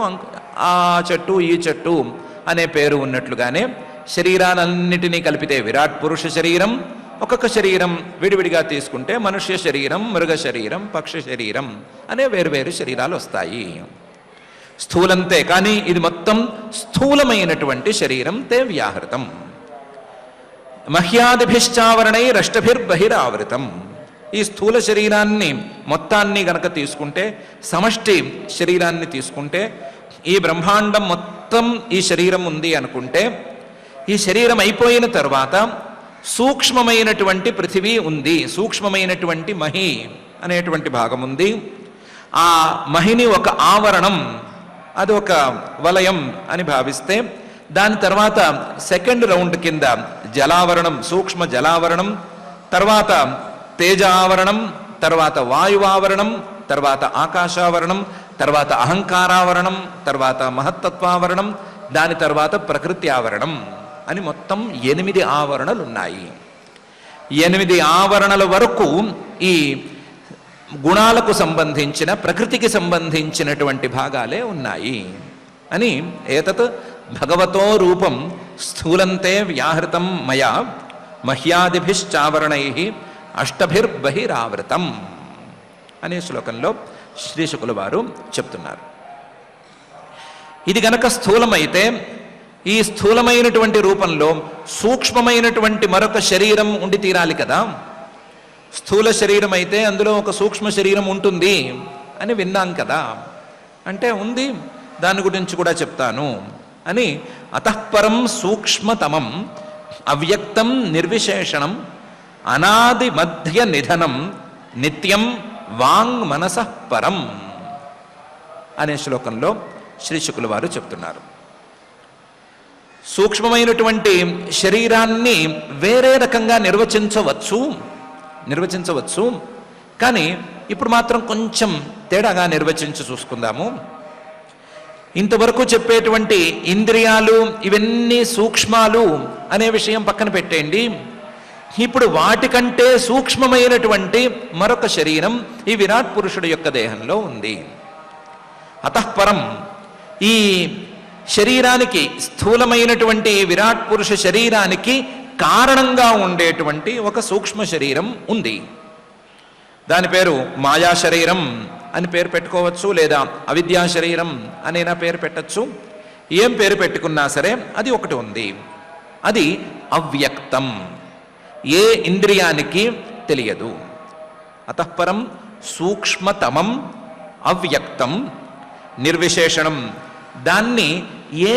ఆ చెట్టు ఈ చెట్టు అనే పేరు ఉన్నట్లుగానే శరీరాలన్నిటినీ కలిపితే విరాట్ పురుష శరీరం, ఒక్కొక్క శరీరం విడివిడిగా తీసుకుంటే మనుష్య శరీరం, మృగ శరీరం, పక్షి శరీరం అనే వేరువేరు శరీరాలు వస్తాయి. స్థూలంతే, కానీ ఇది మొత్తం స్థూలమైనటువంటి శరీరం. తే వ్యాహృతం మహ్యాదిభిశ్చావరణైరష్టభిర్బహిరావృతం. ఈ స్థూల శరీరాన్ని మొత్తాన్ని గనక తీసుకుంటే, సమష్టి శరీరాన్ని తీసుకుంటే, ఈ బ్రహ్మాండం మొత్తం ఈ శరీరం ఉంది అనుకుంటే, ఈ శరీరం అయిపోయిన తర్వాత సూక్ష్మమైనటువంటి పృథివీ ఉంది, సూక్ష్మమైనటువంటి మహి అనేటువంటి భాగం ఉంది. ఆ మహిని ఒక ఆవరణం, అది ఒక వలయం అని భావిస్తే, దాని తర్వాత సెకండ్ రౌండ్ కింద జలావరణం, సూక్ష్మ జలావరణం, తర్వాత తేజ ఆవరణం, తర్వాత వాయువావరణం, తర్వాత ఆకాశావరణం, తర్వాత అహంకారావరణం, తర్వాత మహత్తత్వావరణం, దాని తర్వాత ప్రకృతి ఆవరణం అని మొత్తం 8 ఆవరణలు ఉన్నాయి. 8 ఆవరణల వరకు ఈ గుణాలకు సంబంధించిన, ప్రకృతికి సంబంధించినటువంటి భాగాలే ఉన్నాయి అని. ఏతత్ భగవతో రూపం స్థూలంతే వ్యాహృతం మయా మహ్యాదిభిశ్చావరణై అష్టభిర్బహిరావృతం అనే శ్లోకంలో శ్రీశుకుల వారు చెప్తున్నారు. ఇది గనక స్థూలమైతే, ఈ స్థూలమైనటువంటి రూపంలో సూక్ష్మమైనటువంటి మరొక శరీరం ఉండి తీరాలి కదా. స్థూల శరీరం అయితే అందులో ఒక సూక్ష్మ శరీరం ఉంటుంది అని విన్నాం కదా. అంటే ఉంది, దాని గురించి కూడా చెప్తాను అని. అతఃపరం సూక్ష్మతమం అవ్యక్తం నిర్విశేషణం అనాది మధ్య నిధనం నిత్యం వాంగ్ మనసః పరం అనే శ్లోకంలో శ్రీశుకుల వారు చెప్తున్నారు. సూక్ష్మమైనటువంటి శరీరాన్ని వేరే రకంగా నిర్వచించవచ్చు, కానీ ఇప్పుడు మాత్రం కొంచెం తేడాగా నిర్వచించి చూసుకుందాము. ఇంతవరకు చెప్పేటువంటి ఇంద్రియాలు ఇవన్నీ సూక్ష్మాలు అనే విషయం పక్కన పెట్టేయండి. ఇప్పుడు వాటికంటే సూక్ష్మమైనటువంటి మరొక శరీరం ఈ విరాట్ పురుషుడు యొక్క దేహంలో ఉంది. అతఃపరం, ఈ శరీరానికి, స్థూలమైనటువంటి విరాట్ పురుష శరీరానికి కారణంగా ఉండేటువంటి ఒక సూక్ష్మ శరీరం ఉంది. దాని పేరు మాయా శరీరం అని పేరు పెట్టుకోవచ్చు, లేదా అవిద్యా శరీరం అనైనా పేరు పెట్టచ్చు. ఏం పేరు పెట్టుకున్నా సరే అది ఒకటి ఉంది. అది అవ్యక్తం, ఏ ఇంద్రియానికి తెలియదు. అతఃపరం సూక్ష్మతమం అవ్యక్తం నిర్విశేషణం. దాన్ని ఏ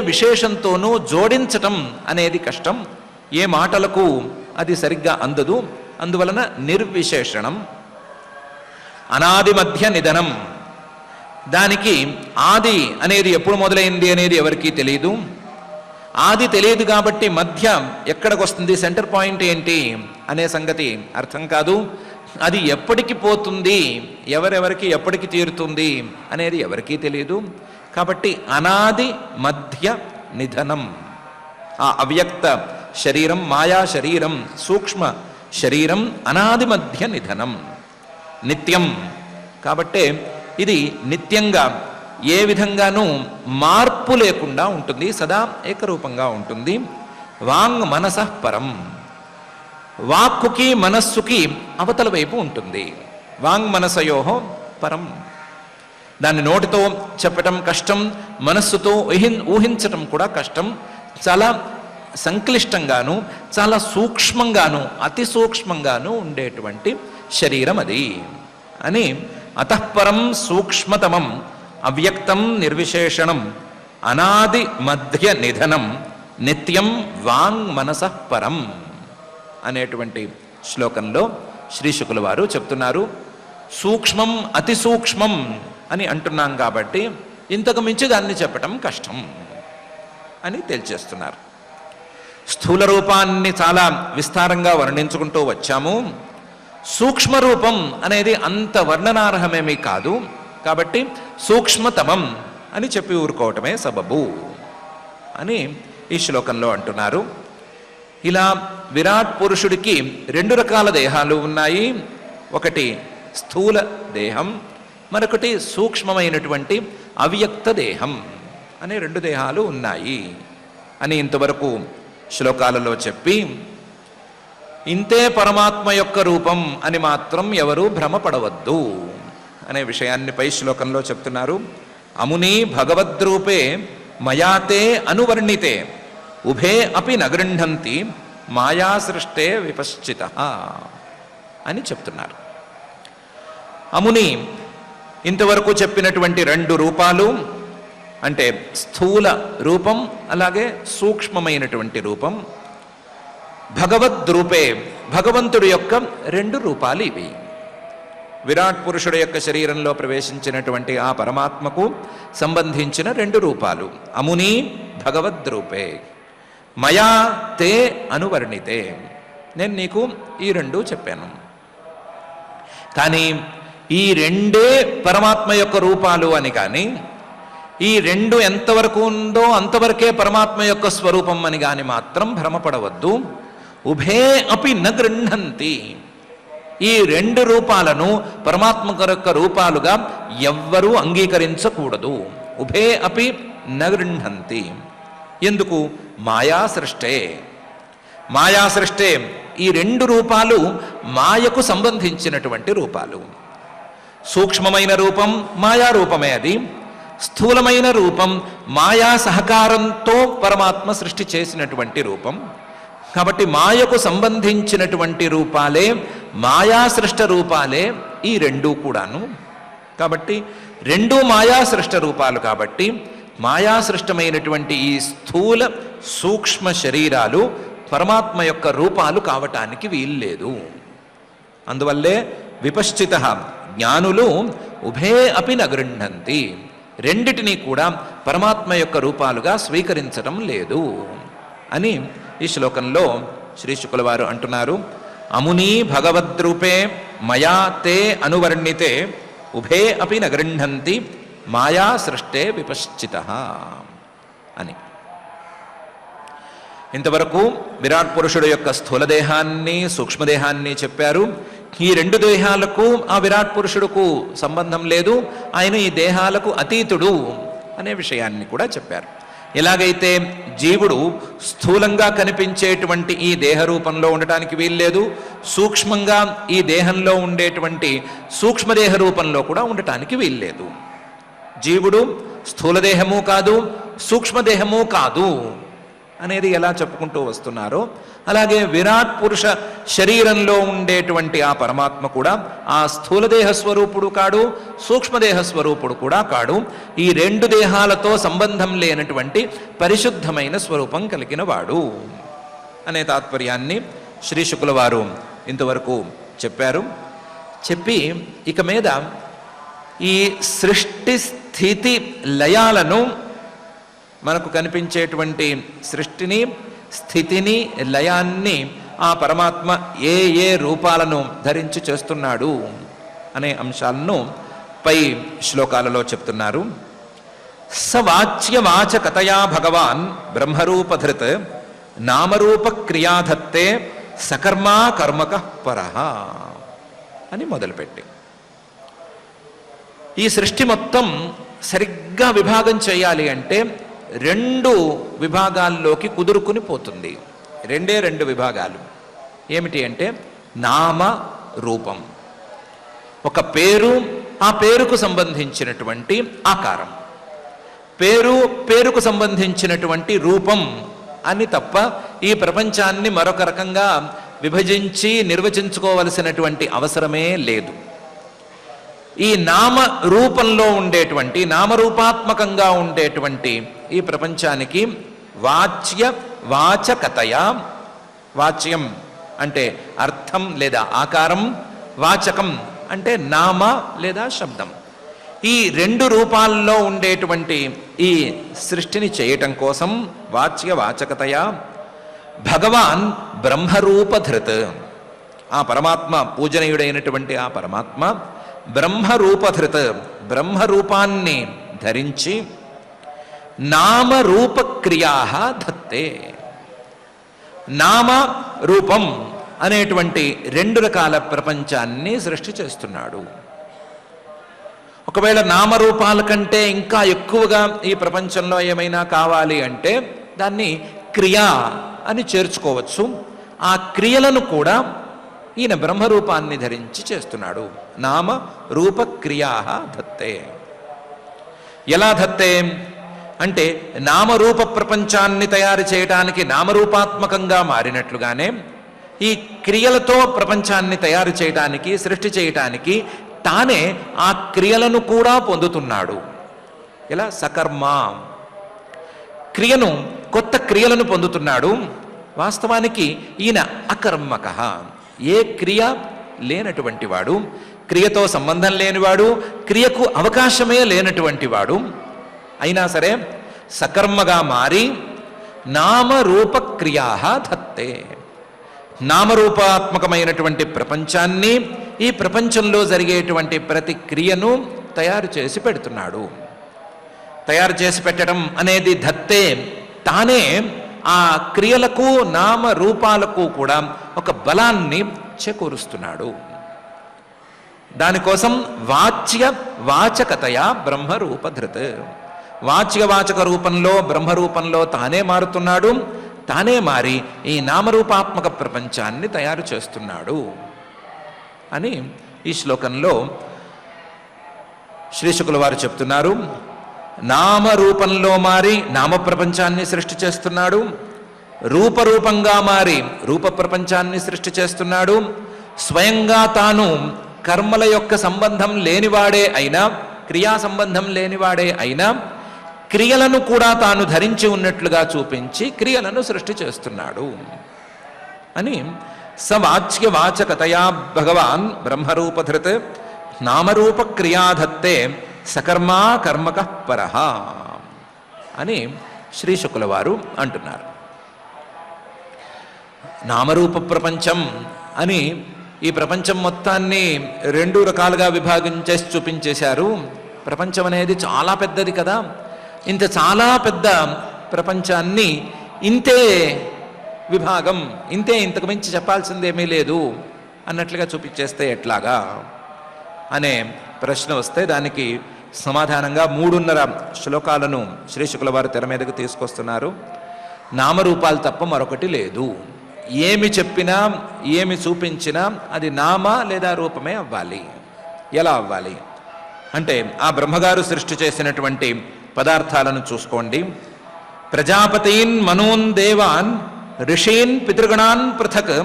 విశేషంతోనూ జోడించటం అనేది కష్టం. ఏ మాటలకు అది సరిగ్గా అందదు. అందువలన నిర్విశేషణం. అనాది మధ్య నిధనం, దానికి ఆది అనేది ఎప్పుడు మొదలైంది అనేది ఎవరికీ తెలియదు. ఆది తెలియదు కాబట్టి మధ్య ఎక్కడికి వస్తుంది, సెంటర్ పాయింట్ ఏంటి అనే సంగతి అర్థం కాదు. అది ఎప్పటికి పోతుంది, ఎవరెవరికి ఎప్పటికి తీరుతుంది అనేది ఎవరికీ తెలియదు. కాబట్టి అనాది మధ్య నిధనం, ఆ అవ్యక్త శరీరం, మాయా శరీరం, సూక్ష్మ శరీరం అనాది మధ్య నిధనం, నిత్యం. కాబట్టే ఇది నిత్యంగా ఏ విధంగానూ మార్పు లేకుండా ఉంటుంది, సదా ఏకరూపంగా ఉంటుంది. వాంగ్ మనసః పరం, వాక్కుకి మనస్సుకి అవతల వైపు ఉంటుంది. వాంగ్ మనసయోహో పరం. దాన్ని నోటితో చెప్పటం కష్టం, మనస్సుతో ఊహించటం కూడా కష్టం. చాలా సంక్లిష్టంగాను చాలా సూక్ష్మంగాను అతి సూక్ష్మంగాను ఉండేటువంటి శరీరం అది అని అతఃపరం సూక్ష్మతమం అవ్యక్తం నిర్విశేషణం అనాది మధ్య నిధనం నిత్యం వాంగ్ మనసః పరం అనేటువంటి శ్లోకంలో శ్రీ శుకుల వారు చెప్తున్నారు. సూక్ష్మం అతి సూక్ష్మం అని అంటున్నాం కాబట్టి ఇంతకు మించి దాన్ని చెప్పటం కష్టం అని తేల్చేస్తున్నారు. స్థూల రూపాన్ని చాలా విస్తారంగా వర్ణించుకుంటూ వచ్చాము. సూక్ష్మ రూపం అనేది అంత వర్ణనార్హమేమీ కాదు కాబట్టి సూక్ష్మతమం అని చెప్పి ఊరుకోవటమే సబబు అని ఈ శ్లోకంలో అంటున్నారు. ఇలా విరాట్ పురుషుడికి 2 రకాల దేహాలు ఉన్నాయి. ఒకటి స్థూల దేహం, మరొకటి సూక్ష్మమైనటువంటి అవ్యక్త దేహం అనే 2 దేహాలు ఉన్నాయి అని ఇంతవరకు శ్లోకాలలో చెప్పి, ఇంతే పరమాత్మ యొక్క రూపం అని మాత్రం ఎవరు భ్రమపడవద్దు అనే విషయాన్ని పై శ్లోకంలో చెప్తున్నారు. అముని భగవద్రూపే మయాతే అనువర్ణితే ఉభే అపి నగృహంతి మాయా సృష్టే విపశ్చిత అని చెప్తున్నారు. అముని ఇంతవరకు చెప్పినటువంటి 2 రూపాలు అంటే స్థూల రూపం అలాగే సూక్ష్మమైనటువంటి రూపం, భగవద్రూపే భగవంతుడి యొక్క 2 రూపాలు ఇవి. విరాట్ పురుషుడు యొక్క శరీరంలో ప్రవేశించినటువంటి ఆ పరమాత్మకు సంబంధించిన 2 రూపాలు అముని భగవద్రూపే మయా తే అనువర్ణితే. నేను నీకు ఈ 2 చెప్పాను, కానీ ఈ 2 పరమాత్మ యొక్క రూపాలు అని కానీ ఈ 2 ఎంతవరకు ఉందో అంతవరకే పరమాత్మ యొక్క స్వరూపం అని కానీ మాత్రం భ్రమపడవద్దు. ఉభే అపి న గృహంతి, ఈ 2 రూపాలను పరమాత్మ యొక్క రూపాలుగా ఎవ్వరూ అంగీకరించకూడదు. ఉభే అపి న గృహంతి. ఎందుకు? మాయా సృష్టే. మాయా సృష్టే ఈ 2 రూపాలు మాయకు సంబంధించినటువంటి రూపాలు. సూక్ష్మమైన రూపం మాయా రూపమే, అది స్థూలమైన రూపం మాయా సహకారంతో పరమాత్మ సృష్టి చేసినటువంటి రూపం. కాబట్టి మాయకు సంబంధించినటువంటి రూపాలే మాయా సృష్ట రూపాలే ఈ 2 కూడాను. కాబట్టి 2 మాయా సృష్ట రూపాలు కాబట్టి మాయా సృష్టమైనటువంటి ఈ స్థూల సూక్ష్మ శరీరాలు పరమాత్మ యొక్క రూపాలు కావటానికి వీల్లేదు. అందువల్లే విపశ్చిత జ్ఞానులు ఉభే అపి న గృహంతి, 2 కూడా పరమాత్మ యొక్క రూపాలుగా స్వీకరించడం లేదు అని ఈ శ్లోకంలో శ్రీ శుకుల వారు అంటున్నారు. అముని భగవద్రూపే మయా తే అనువర్ణితే ఉభే అపి న గృహంతి మాయా సృష్టే విపశ్చిత అని. ఇంతవరకు విరాట్ పురుషుడు యొక్క స్థూల దేహాన్ని సూక్ష్మదేహాన్ని చెప్పారు. ఈ 2 దేహాలకు ఆ విరాట్ పురుషుడుకు సంబంధం లేదు, ఆయన ఈ దేహాలకు అతీతుడు అనే విషయాన్ని కూడా చెప్పారు. ఎలాగైతే జీవుడు స్థూలంగా కనిపించేటువంటి ఈ దేహ రూపంలో ఉండటానికి వీల్లేదు, సూక్ష్మంగా ఈ దేహంలో ఉండేటువంటి సూక్ష్మదేహ రూపంలో కూడా ఉండటానికి వీల్లేదు. జీవుడు స్థూలదేహము కాదు సూక్ష్మదేహము కాదు అనేది ఎలా చెప్పుకుంటూ వస్తున్నారో అలాగే విరాట్ పురుష శరీరంలో ఉండేటువంటి ఆ పరమాత్మ కూడా ఆ స్థూలదేహ స్వరూపుడు కాడు సూక్ష్మదేహ స్వరూపుడు కూడా కాడు. ఈ 2 దేహాలతో సంబంధం లేనటువంటి పరిశుద్ధమైన స్వరూపం కలిగిన వాడు అనే తాత్పర్యాన్ని శ్రీ శుకుల వారు ఇంతవరకు చెప్పారు. చెప్పి ఇక మీద ఈ సృష్టి స్థితి లయాలను, మనకు కనిపించేటువంటి సృష్టిని స్థితిని లయాన్ని ఆ పరమాత్మ ఏ ఏ రూపాలను ధరించి చేస్తున్నాడు అనే అంశాలను పై శ్లోకాలలో చెప్తున్నారు. సవాచ్యవాచకతయా భగవాన్ బ్రహ్మరూపధృత్ నామరూప క్రియాధత్తే సకర్మా కర్మక పరః అని మొదలుపెట్టి ఈ సృష్టి మొత్తం సరిగ్గా విభాగం చేయాలి అంటే 2 విభాగాల్లోకి కుదురుకుని పోతుంది. 2 విభాగాలు ఏమిటి అంటే నామ రూపం, ఒక పేరు, ఆ పేరుకు సంబంధించినటువంటి ఆకారం, పేరుకు సంబంధించినటువంటి రూపం అని తప్ప ఈ ప్రపంచాన్ని మరొక రకంగా విభజించి నిర్వచించుకోవలసినటువంటి అవసరమే లేదు. ఈ నామ రూపంలో ఉండేటువంటి నామరూపాత్మకంగా ఉండేటువంటి ఈ ప్రపంచానికి వాచ్య వాచకతయా, వాచ్యం అంటే అర్థం లేదా ఆకారం, వాచకం అంటే నామ లేదా శబ్దం, ఈ రెండు రూపాల్లో ఉండేటువంటి ఈ సృష్టిని చేయటం కోసం వాచ్య వాచకతయా భగవాన్ బ్రహ్మరూపధృత్, ఆ పరమాత్మ పూజనీయుడైనటువంటి ఆ పరమాత్మ బ్రహ్మరూపధృత్, బ్రహ్మరూపాన్ని ధరించి నామరూపక్రియా ధత్తే, నామ రూపం అనేటువంటి రెండు రకాల ప్రపంచాన్ని సృష్టి చేస్తున్నాడు. ఒకవేళ నామరూపాల కంటే ఇంకా ఎక్కువగా ఈ ప్రపంచంలో ఏమైనా కావాలి అంటే దాన్ని క్రియా అని చేర్చుకోవచ్చు. ఆ క్రియలను కూడా ఈయన బ్రహ్మరూపాన్ని ధరించి చేస్తున్నాడు. నామ రూప క్రియా ధత్తే. ఎలా ధత్తే అంటే నామరూప ప్రపంచాన్ని తయారు చేయటానికి నామరూపాత్మకంగా మారినట్లుగానే ఈ క్రియలతో ప్రపంచాన్ని తయారు చేయటానికి, సృష్టి చేయటానికి తానే ఆ క్రియలను కూడా పొందుతున్నాడు. ఇలా సకర్మ, క్రియను, కొత్త క్రియలను పొందుతున్నాడు. వాస్తవానికి ఈయన అకర్మక, ఏ క్రియ లేనటువంటి వాడు, క్రియతో సంబంధం లేనివాడు, క్రియకు అవకాశమే లేనటువంటి వాడు. అయినా సరే సకర్మగా మారి నామరూపక్రియా ధత్తే, నామరూపాత్మకమైనటువంటి ప్రపంచాన్ని, ఈ ప్రపంచంలో జరిగేటువంటి ప్రతి క్రియను తయారు చేసి పెడుతున్నాడు. తయారు చేసి పెట్టడం అనేది ధత్తే, తానే ఆ క్రియలకు నామరూపాలకు కూడా ఒక బలాన్ని చేకూరుస్తున్నాడు. దానికోసం వాచ్య వాచకతయా బ్రహ్మరూపధృత్, వాచ్య వాచక రూపంలో బ్రహ్మరూపంలో తానే మారుతున్నాడు. తానే మారి ఈ నామరూపాత్మక ప్రపంచాన్ని తయారు చేస్తున్నాడు అని ఈ శ్లోకంలో శ్రీశుకుల వారు చెప్తున్నారు. నామరూపంలో మారి నామ ప్రపంచాన్ని సృష్టి చేస్తున్నాడు, రూపరూపంగా మారి రూప ప్రపంచాన్ని సృష్టి చేస్తున్నాడు. స్వయంగా తాను కర్మల యొక్క సంబంధం లేనివాడే అయినా, క్రియా సంబంధం లేనివాడే అయినా క్రియలను కూడా తాను ధరించి ఉన్నట్లుగా చూపించి క్రియలను సృష్టి చేస్తున్నాడు అని సవాచ్య వాచకతయా భగవాన్ బ్రహ్మరూపధృత్ నామరూప క్రియాధత్తే సకర్మా కర్మక పరః అని శ్రీశుకుల వారు అంటున్నారు. నామరూప ప్రపంచం అని ఈ ప్రపంచం మొత్తాన్ని రెండు రకాలుగా విభాగించేసి చూపించేశారు. ప్రపంచం అనేది చాలా పెద్దది కదా, ఇంత చాలా పెద్ద ప్రపంచాన్ని ఇంతే విభాగం, ఇంతే, ఇంతకు మించి చెప్పాల్సిందేమీ లేదు అన్నట్లుగా చూపించేస్తే ఎట్లాగా అనే ప్రశ్న వస్తే దానికి సమాధానంగా 3.5 శ్లోకాలను శ్రీశుకుల వారు తెర మీదకు తీసుకొస్తున్నారు. నామరూపాలు తప్ప మరొకటి లేదు. ఏమి చెప్పినా ఏమి చూపించినా అది నామ లేదా రూపమే అవ్వాలి. ఎలా అవ్వాలి అంటే ఆ బ్రహ్మగారు సృష్టి చేసినటువంటి పదార్థాలను చూసుకోండి. ప్రజాపతీన్ మనోన్ దేవాన్ ఋషీన్ పితృగణాన్ పృథక్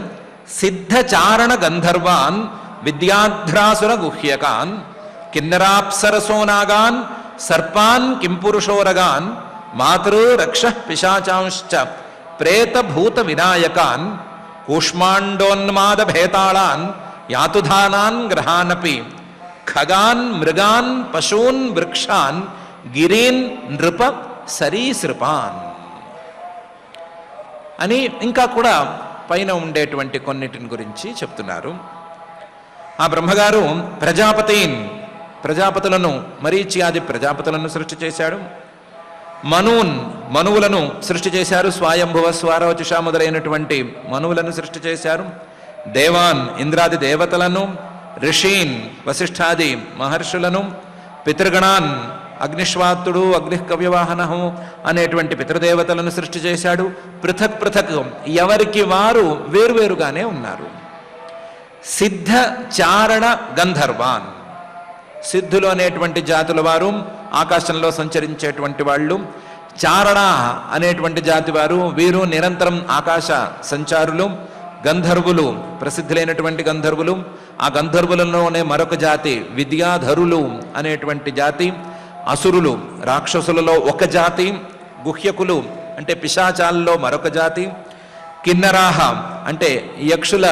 సిద్ధచారణ గంధర్వాన్ విద్యాధ్రాసుర గుహ్యకాన్ కిన్నరాప్సరసోనాగాన్ సర్పాన్ కింపురుషోరగాన్ మాతృ రక్ష పిశాచాంశ్చ ప్రేతభూత వినాయకాన్ కూష్మాండోన్మాద భేతాళాన్ యాతుధానాన్ గ్రహానపి ఖగాన్ మృగాన్ పశూన్ వృక్షాన్ గిరీన్ నృప సరీసృపాన్ అని ఇంకా కూడా పైన ఉండేటువంటి కొన్నిటిని గురించి చెప్తున్నారు. ఆ బ్రహ్మగారు ప్రజాపతులను, మరీచి ఆది ప్రజాపతులను సృష్టి చేశాడు. మనువులను సృష్టి చేశారు. స్వయంభువ స్వారోచుష మొదలైనటువంటి మనువులను సృష్టి చేశారు. దేవాన్ ఇంద్రాది దేవతలను, ఋషీన్ వశిష్ఠాది మహర్షులను, పితృగణాన్ అగ్నిశ్వాత్తుడు అగ్నికవ్యవాహనము అనేటువంటి పితృదేవతలను సృష్టి చేశాడు. పృథక్ పృథక్ ఎవరికి వారు వేరువేరుగానే ఉన్నారు. సిద్ధ చారణ గంధర్వాన్, సిద్ధులు అనేటువంటి జాతుల వారు, ఆకాశంలో సంచరించేటువంటి వాళ్ళు, చారణ అనేటువంటి జాతి వారు, వీరు నిరంతరం ఆకాశ సంచారులు. గంధర్వులు, ప్రసిద్ధులైనటువంటి గంధర్వులు. ఆ గంధర్వులలోనే మరొక జాతి విద్యాధరులు అనేటువంటి జాతి. అసురులు, రాక్షసులలో ఒక జాతి. గుహ్యకులు అంటే పిశాచాల్లో మరొక జాతి. కిన్నరాహ అంటే యక్షుల,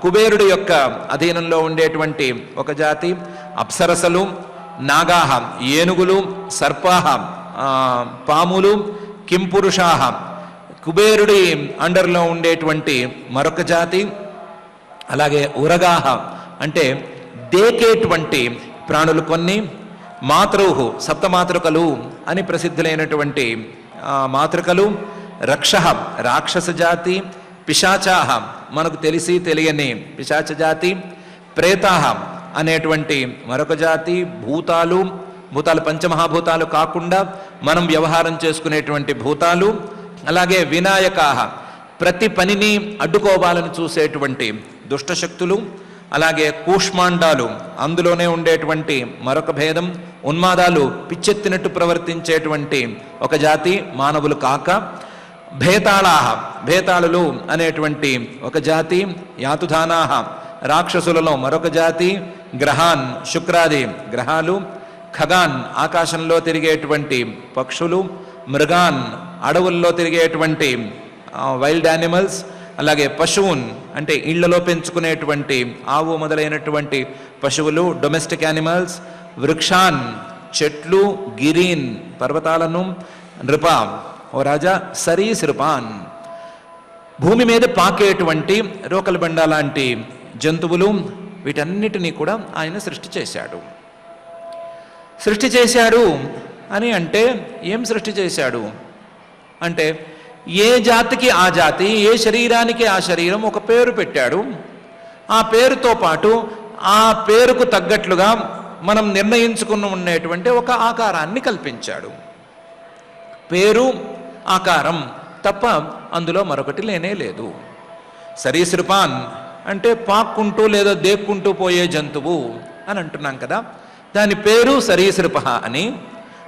కుబేరుడి యొక్క అధీనంలో ఉండేటువంటి ఒక జాతి. అప్సరసలు, నాగాహ ఏనుగులు, సర్పాహ పాములు, కింపురుషాహ కుబేరుడి అండర్లో ఉండేటువంటి మరొక జాతి. అలాగే ఉరగాహ అంటే దేకేటువంటి ప్రాణులు కొన్ని. మాతృహు సప్తమాతృకలు అని ప్రసిద్ధులైనటువంటి మాతృకలు. రక్ష రాక్షస జాతి. పిశాచాహ మనకు తెలిసి తెలియని పిశాచ జాతి. ప్రేతాహ అనేటువంటి మరొక జాతి. భూతాలు, భూతాలు పంచమహాభూతాలు కాకుండా మనం వ్యవహారం చేసుకునేటువంటి భూతాలు. అలాగే వినాయకాహ ప్రతి పనిని అడ్డుకోవాలని చూసేటువంటి దుష్టశక్తులు. అలాగే కూష్మాండాలు, అందులోనే ఉండేటువంటి మరొక భేదం. ఉన్మాదాలు, పిచ్చెత్తినట్టు ప్రవర్తించేటువంటి ఒక జాతి, మానవులు కాక. భేతాళాహ భేతాళులు అనేటువంటి ఒక జాతి. యాతుధానాహ రాక్షసులలో మరొక జాతి. గ్రహాన్ శుక్రాది గ్రహాలు. ఖగాన్ ఆకాశంలో తిరిగేటువంటి పక్షులు. మృగాన్ అడవుల్లో తిరిగేటువంటి వైల్డ్ యానిమల్స్. అలాగే పశువున్ అంటే ఇళ్లలో పెంచుకునేటువంటి ఆవు మొదలైనటువంటి పశువులు, డొమెస్టిక్ యానిమల్స్. వృక్షాన్ చెట్లు. గిరీన్ పర్వతాలను. నృప ఓ రాజా సరీసృపాన్ భూమి మీద పాకేటువంటి రోకలబండ లాంటి జంతువులు. వీటన్నిటినీ కూడా ఆయన సృష్టి చేశాడు. సృష్టి చేశాడు అని అంటే ఏం సృష్టి చేశాడు అంటే, ఏ జాతికి ఆ జాతి, ఏ శరీరానికి ఆ శరీరం ఒక పేరు పెట్టాడు. ఆ పేరుతో పాటు ఆ పేరుకు తగ్గట్లుగా మనం నిర్ణయించుకుని ఉండేటువంటి ఒక ఆకారాన్ని కల్పించాడు. పేరు, ఆకారం తప్ప అందులో మరొకటి లేనే లేదు. సరీసృపాన్ అంటే పాక్కుంటూ లేదా దేక్కుంటూ పోయే జంతువు అని అంటున్నాం కదా, దాని పేరు సరీసృప అని.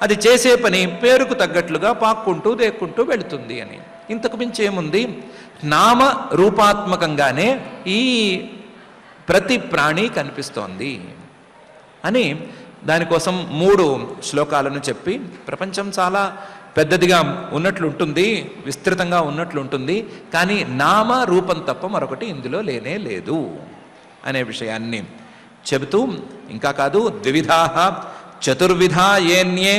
అది చేసే పని పేరుకు తగ్గట్లుగా పాక్కుంటూ దేక్కుంటూ వెళుతుంది అని. ఇంతకు మించి ఏముంది? నామ రూపాత్మకంగానే ఈ ప్రతి ప్రాణి కనిపిస్తోంది అని దానికోసం 3 శ్లోకాలను చెప్పి, ప్రపంచం చాలా పెద్దదిగా ఉన్నట్లుంటుంది, విస్తృతంగా ఉన్నట్లుంటుంది, కానీ నామ రూపం తప్ప మరొకటి ఇందులో లేనే లేదు అనే విషయాన్ని చెబుతూ, ఇంకా కాదు, ద్వివిధాః చతుర్విధా ఏన్యే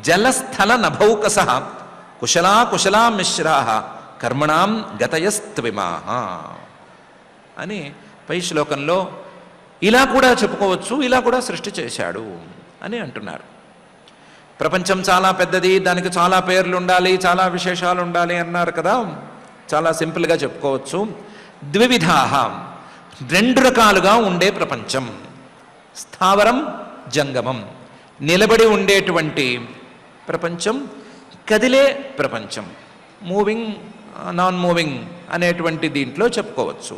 జలస్థల నభౌకస కుశలా కుశలా మిశ్రాః కర్మణాం గతయస్త్విమాః అని పై శ్లోకంలో ఇలా కూడా చెప్పుకోవచ్చు, ఇలా కూడా సృష్టి చేశాడు అని అంటున్నారు. ప్రపంచం చాలా పెద్దది, దానికి చాలా పేర్లు ఉండాలి, చాలా విశేషాలు ఉండాలి అన్నారు కదా. చాలా సింపుల్గా చెప్పుకోవచ్చు. ద్వివిధాః 2 రకాలుగా ఉండే ప్రపంచం. స్థావరం, జంగమం, నిలబడి ఉండేటువంటి ప్రపంచం, కదిలే ప్రపంచం, మూవింగ్, నాన్ మూవింగ్ అనేటువంటి దీంట్లో చెప్పుకోవచ్చు.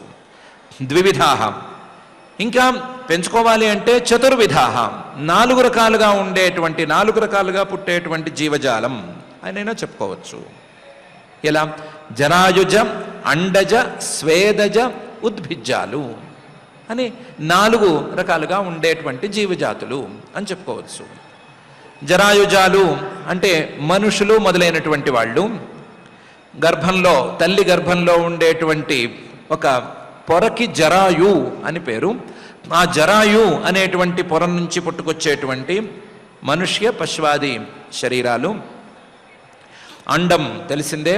ద్వివిధాః. ఇంకా పెంచుకోవాలి అంటే చతుర్విధాః, 4 రకాలుగా ఉండేటువంటి, 4 రకాలుగా పుట్టేటువంటి జీవజాలం అయినైనా చెప్పుకోవచ్చు. ఎలా? జరాయుజ, అండజ, స్వేదజ, ఉద్భిజ్జాలు అని 4 రకాలుగా ఉండేటువంటి జీవజాతులు అని చెప్పుకోవచ్చు. జరాయుజాలు అంటే మనుషులు మొదలైనటువంటి వాళ్ళు. గర్భంలో, తల్లి గర్భంలో ఉండేటువంటి ఒక పొరకి జరాయు అని పేరు. ఆ జరాయు అనేటువంటి పొర నుంచి పుట్టుకొచ్చేటువంటి మనుష్య పశ్వాది శరీరాలు. అండం తెలిసిందే.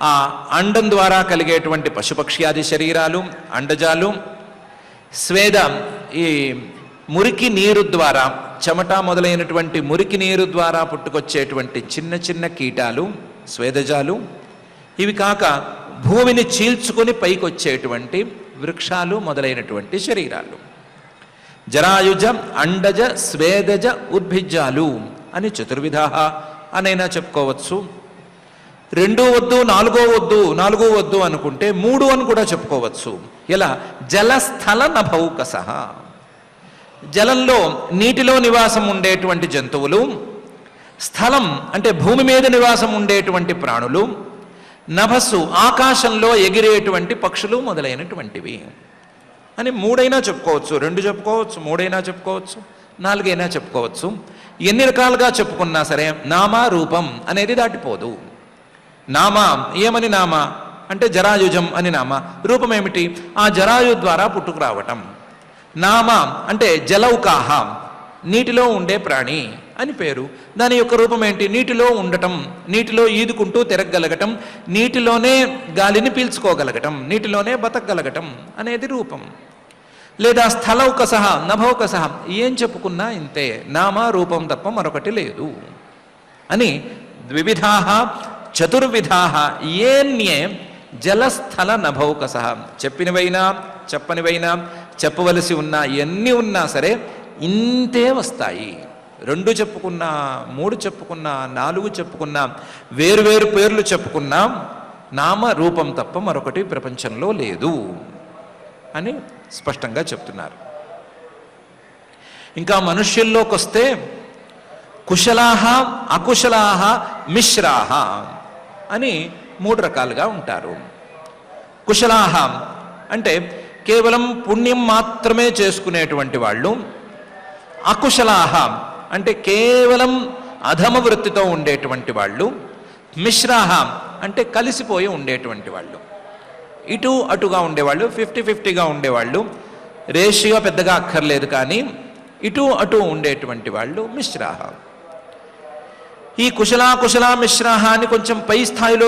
ఆ అండం ద్వారా కలిగేటువంటి పశుపక్ష్యాది శరీరాలు అండజాలు. స్వేద ఈ మురికి నీరు ద్వారా, చెమట మొదలైనటువంటి మురికి నీరు ద్వారా పుట్టుకొచ్చేటువంటి చిన్న చిన్న కీటాలు స్వేదజాలు. ఇవి కాక భూమిని చీల్చుకొని పైకి వచ్చేటువంటి వృక్షాలు మొదలైనటువంటి శరీరాలు. జరాయుజ, అండజ, స్వేదజ, ఉద్భిజ్జాలు అని చతుర్విధాః అనైనా చెప్పుకోవచ్చు. 2 వద్దు, 4 వద్దు అనుకుంటే 3 అని కూడా చెప్పుకోవచ్చు. ఎలా? జలస్థల నభౌకసః, జలంలో నీటిలో నివాసం ఉండేటువంటి జంతువులు, స్థలం అంటే భూమి మీద నివాసం ఉండేటువంటి ప్రాణులు, నభస్సు ఆకాశంలో ఎగిరేటువంటి పక్షులు మొదలైనటువంటివి అని మూడైనా చెప్పుకోవచ్చు, రెండు చెప్పుకోవచ్చు, మూడైనా చెప్పుకోవచ్చు, నాలుగైనా చెప్పుకోవచ్చు. ఎన్ని రకాలుగా చెప్పుకున్నా సరే నామ రూపం అనేది దాటిపోదు. నామ ఏమని నామ అంటే జరాయుజం అని నామ. రూపం ఏమిటి? ఆ జరాయు ద్వారా పుట్టుకు రావటం. నామ అంటే జలౌకాహ నీటిలో ఉండే ప్రాణి అని పేరు. దాని యొక్క రూపం ఏంటి? నీటిలో ఉండటం, నీటిలో ఈదుకుంటూ తిరగగలగటం, నీటిలోనే గాలిని పీల్చుకోగలగటం, నీటిలోనే బతకగలగటం అనేది రూపం. లేదా స్థలౌకసహ నభౌకసహ ఏం చెప్పుకున్నా ఇంతే, నామ రూపం తప్ప మరొకటి లేదు అని ద్వివిధాః చతుర్విధాః ఏన్యే జలస్థల నభౌకసహ. చెప్పినవైనా చెప్పనివైనా చెప్పవలసి ఉన్నా ఎన్ని ఉన్నా సరే ఇంతే వస్తాయి. రెండు చెప్పుకున్నా, మూడు చెప్పుకున్నా, నాలుగు చెప్పుకున్నా, వేరువేరు పేర్లు చెప్పుకున్నా నామ రూపం తప్ప మరొకటి ప్రపంచంలో లేదు అని స్పష్టంగా చెప్తున్నారు. ఇంకా మనుష్యుల్లోకి వస్తే కుశలాహ అకుశలాహ మిశ్రాహ అని మూడు రకాలుగా ఉంటారు. కుశలాహ అంటే కేవలం పుణ్యం మాత్రమే చేసుకునేటువంటి వాళ్ళు. అకుశలాహ అంటే కేవలం అధమ వృత్తితో ఉండేటువంటి వాళ్ళు. మిశ్రాహ అంటే కలిసిపోయి ఉండేటువంటి వాళ్ళు, ఇటు అటుగా ఉండేవాళ్ళు, 50-50గా ఉండేవాళ్ళు. రేషియో పెద్దగా అక్కర్లేదు కానీ ఇటు అటు ఉండేటువంటి వాళ్ళు మిశ్రాహ. ఈ కుశల మిశ్రాహ అని కొంచెం పై స్థాయిలో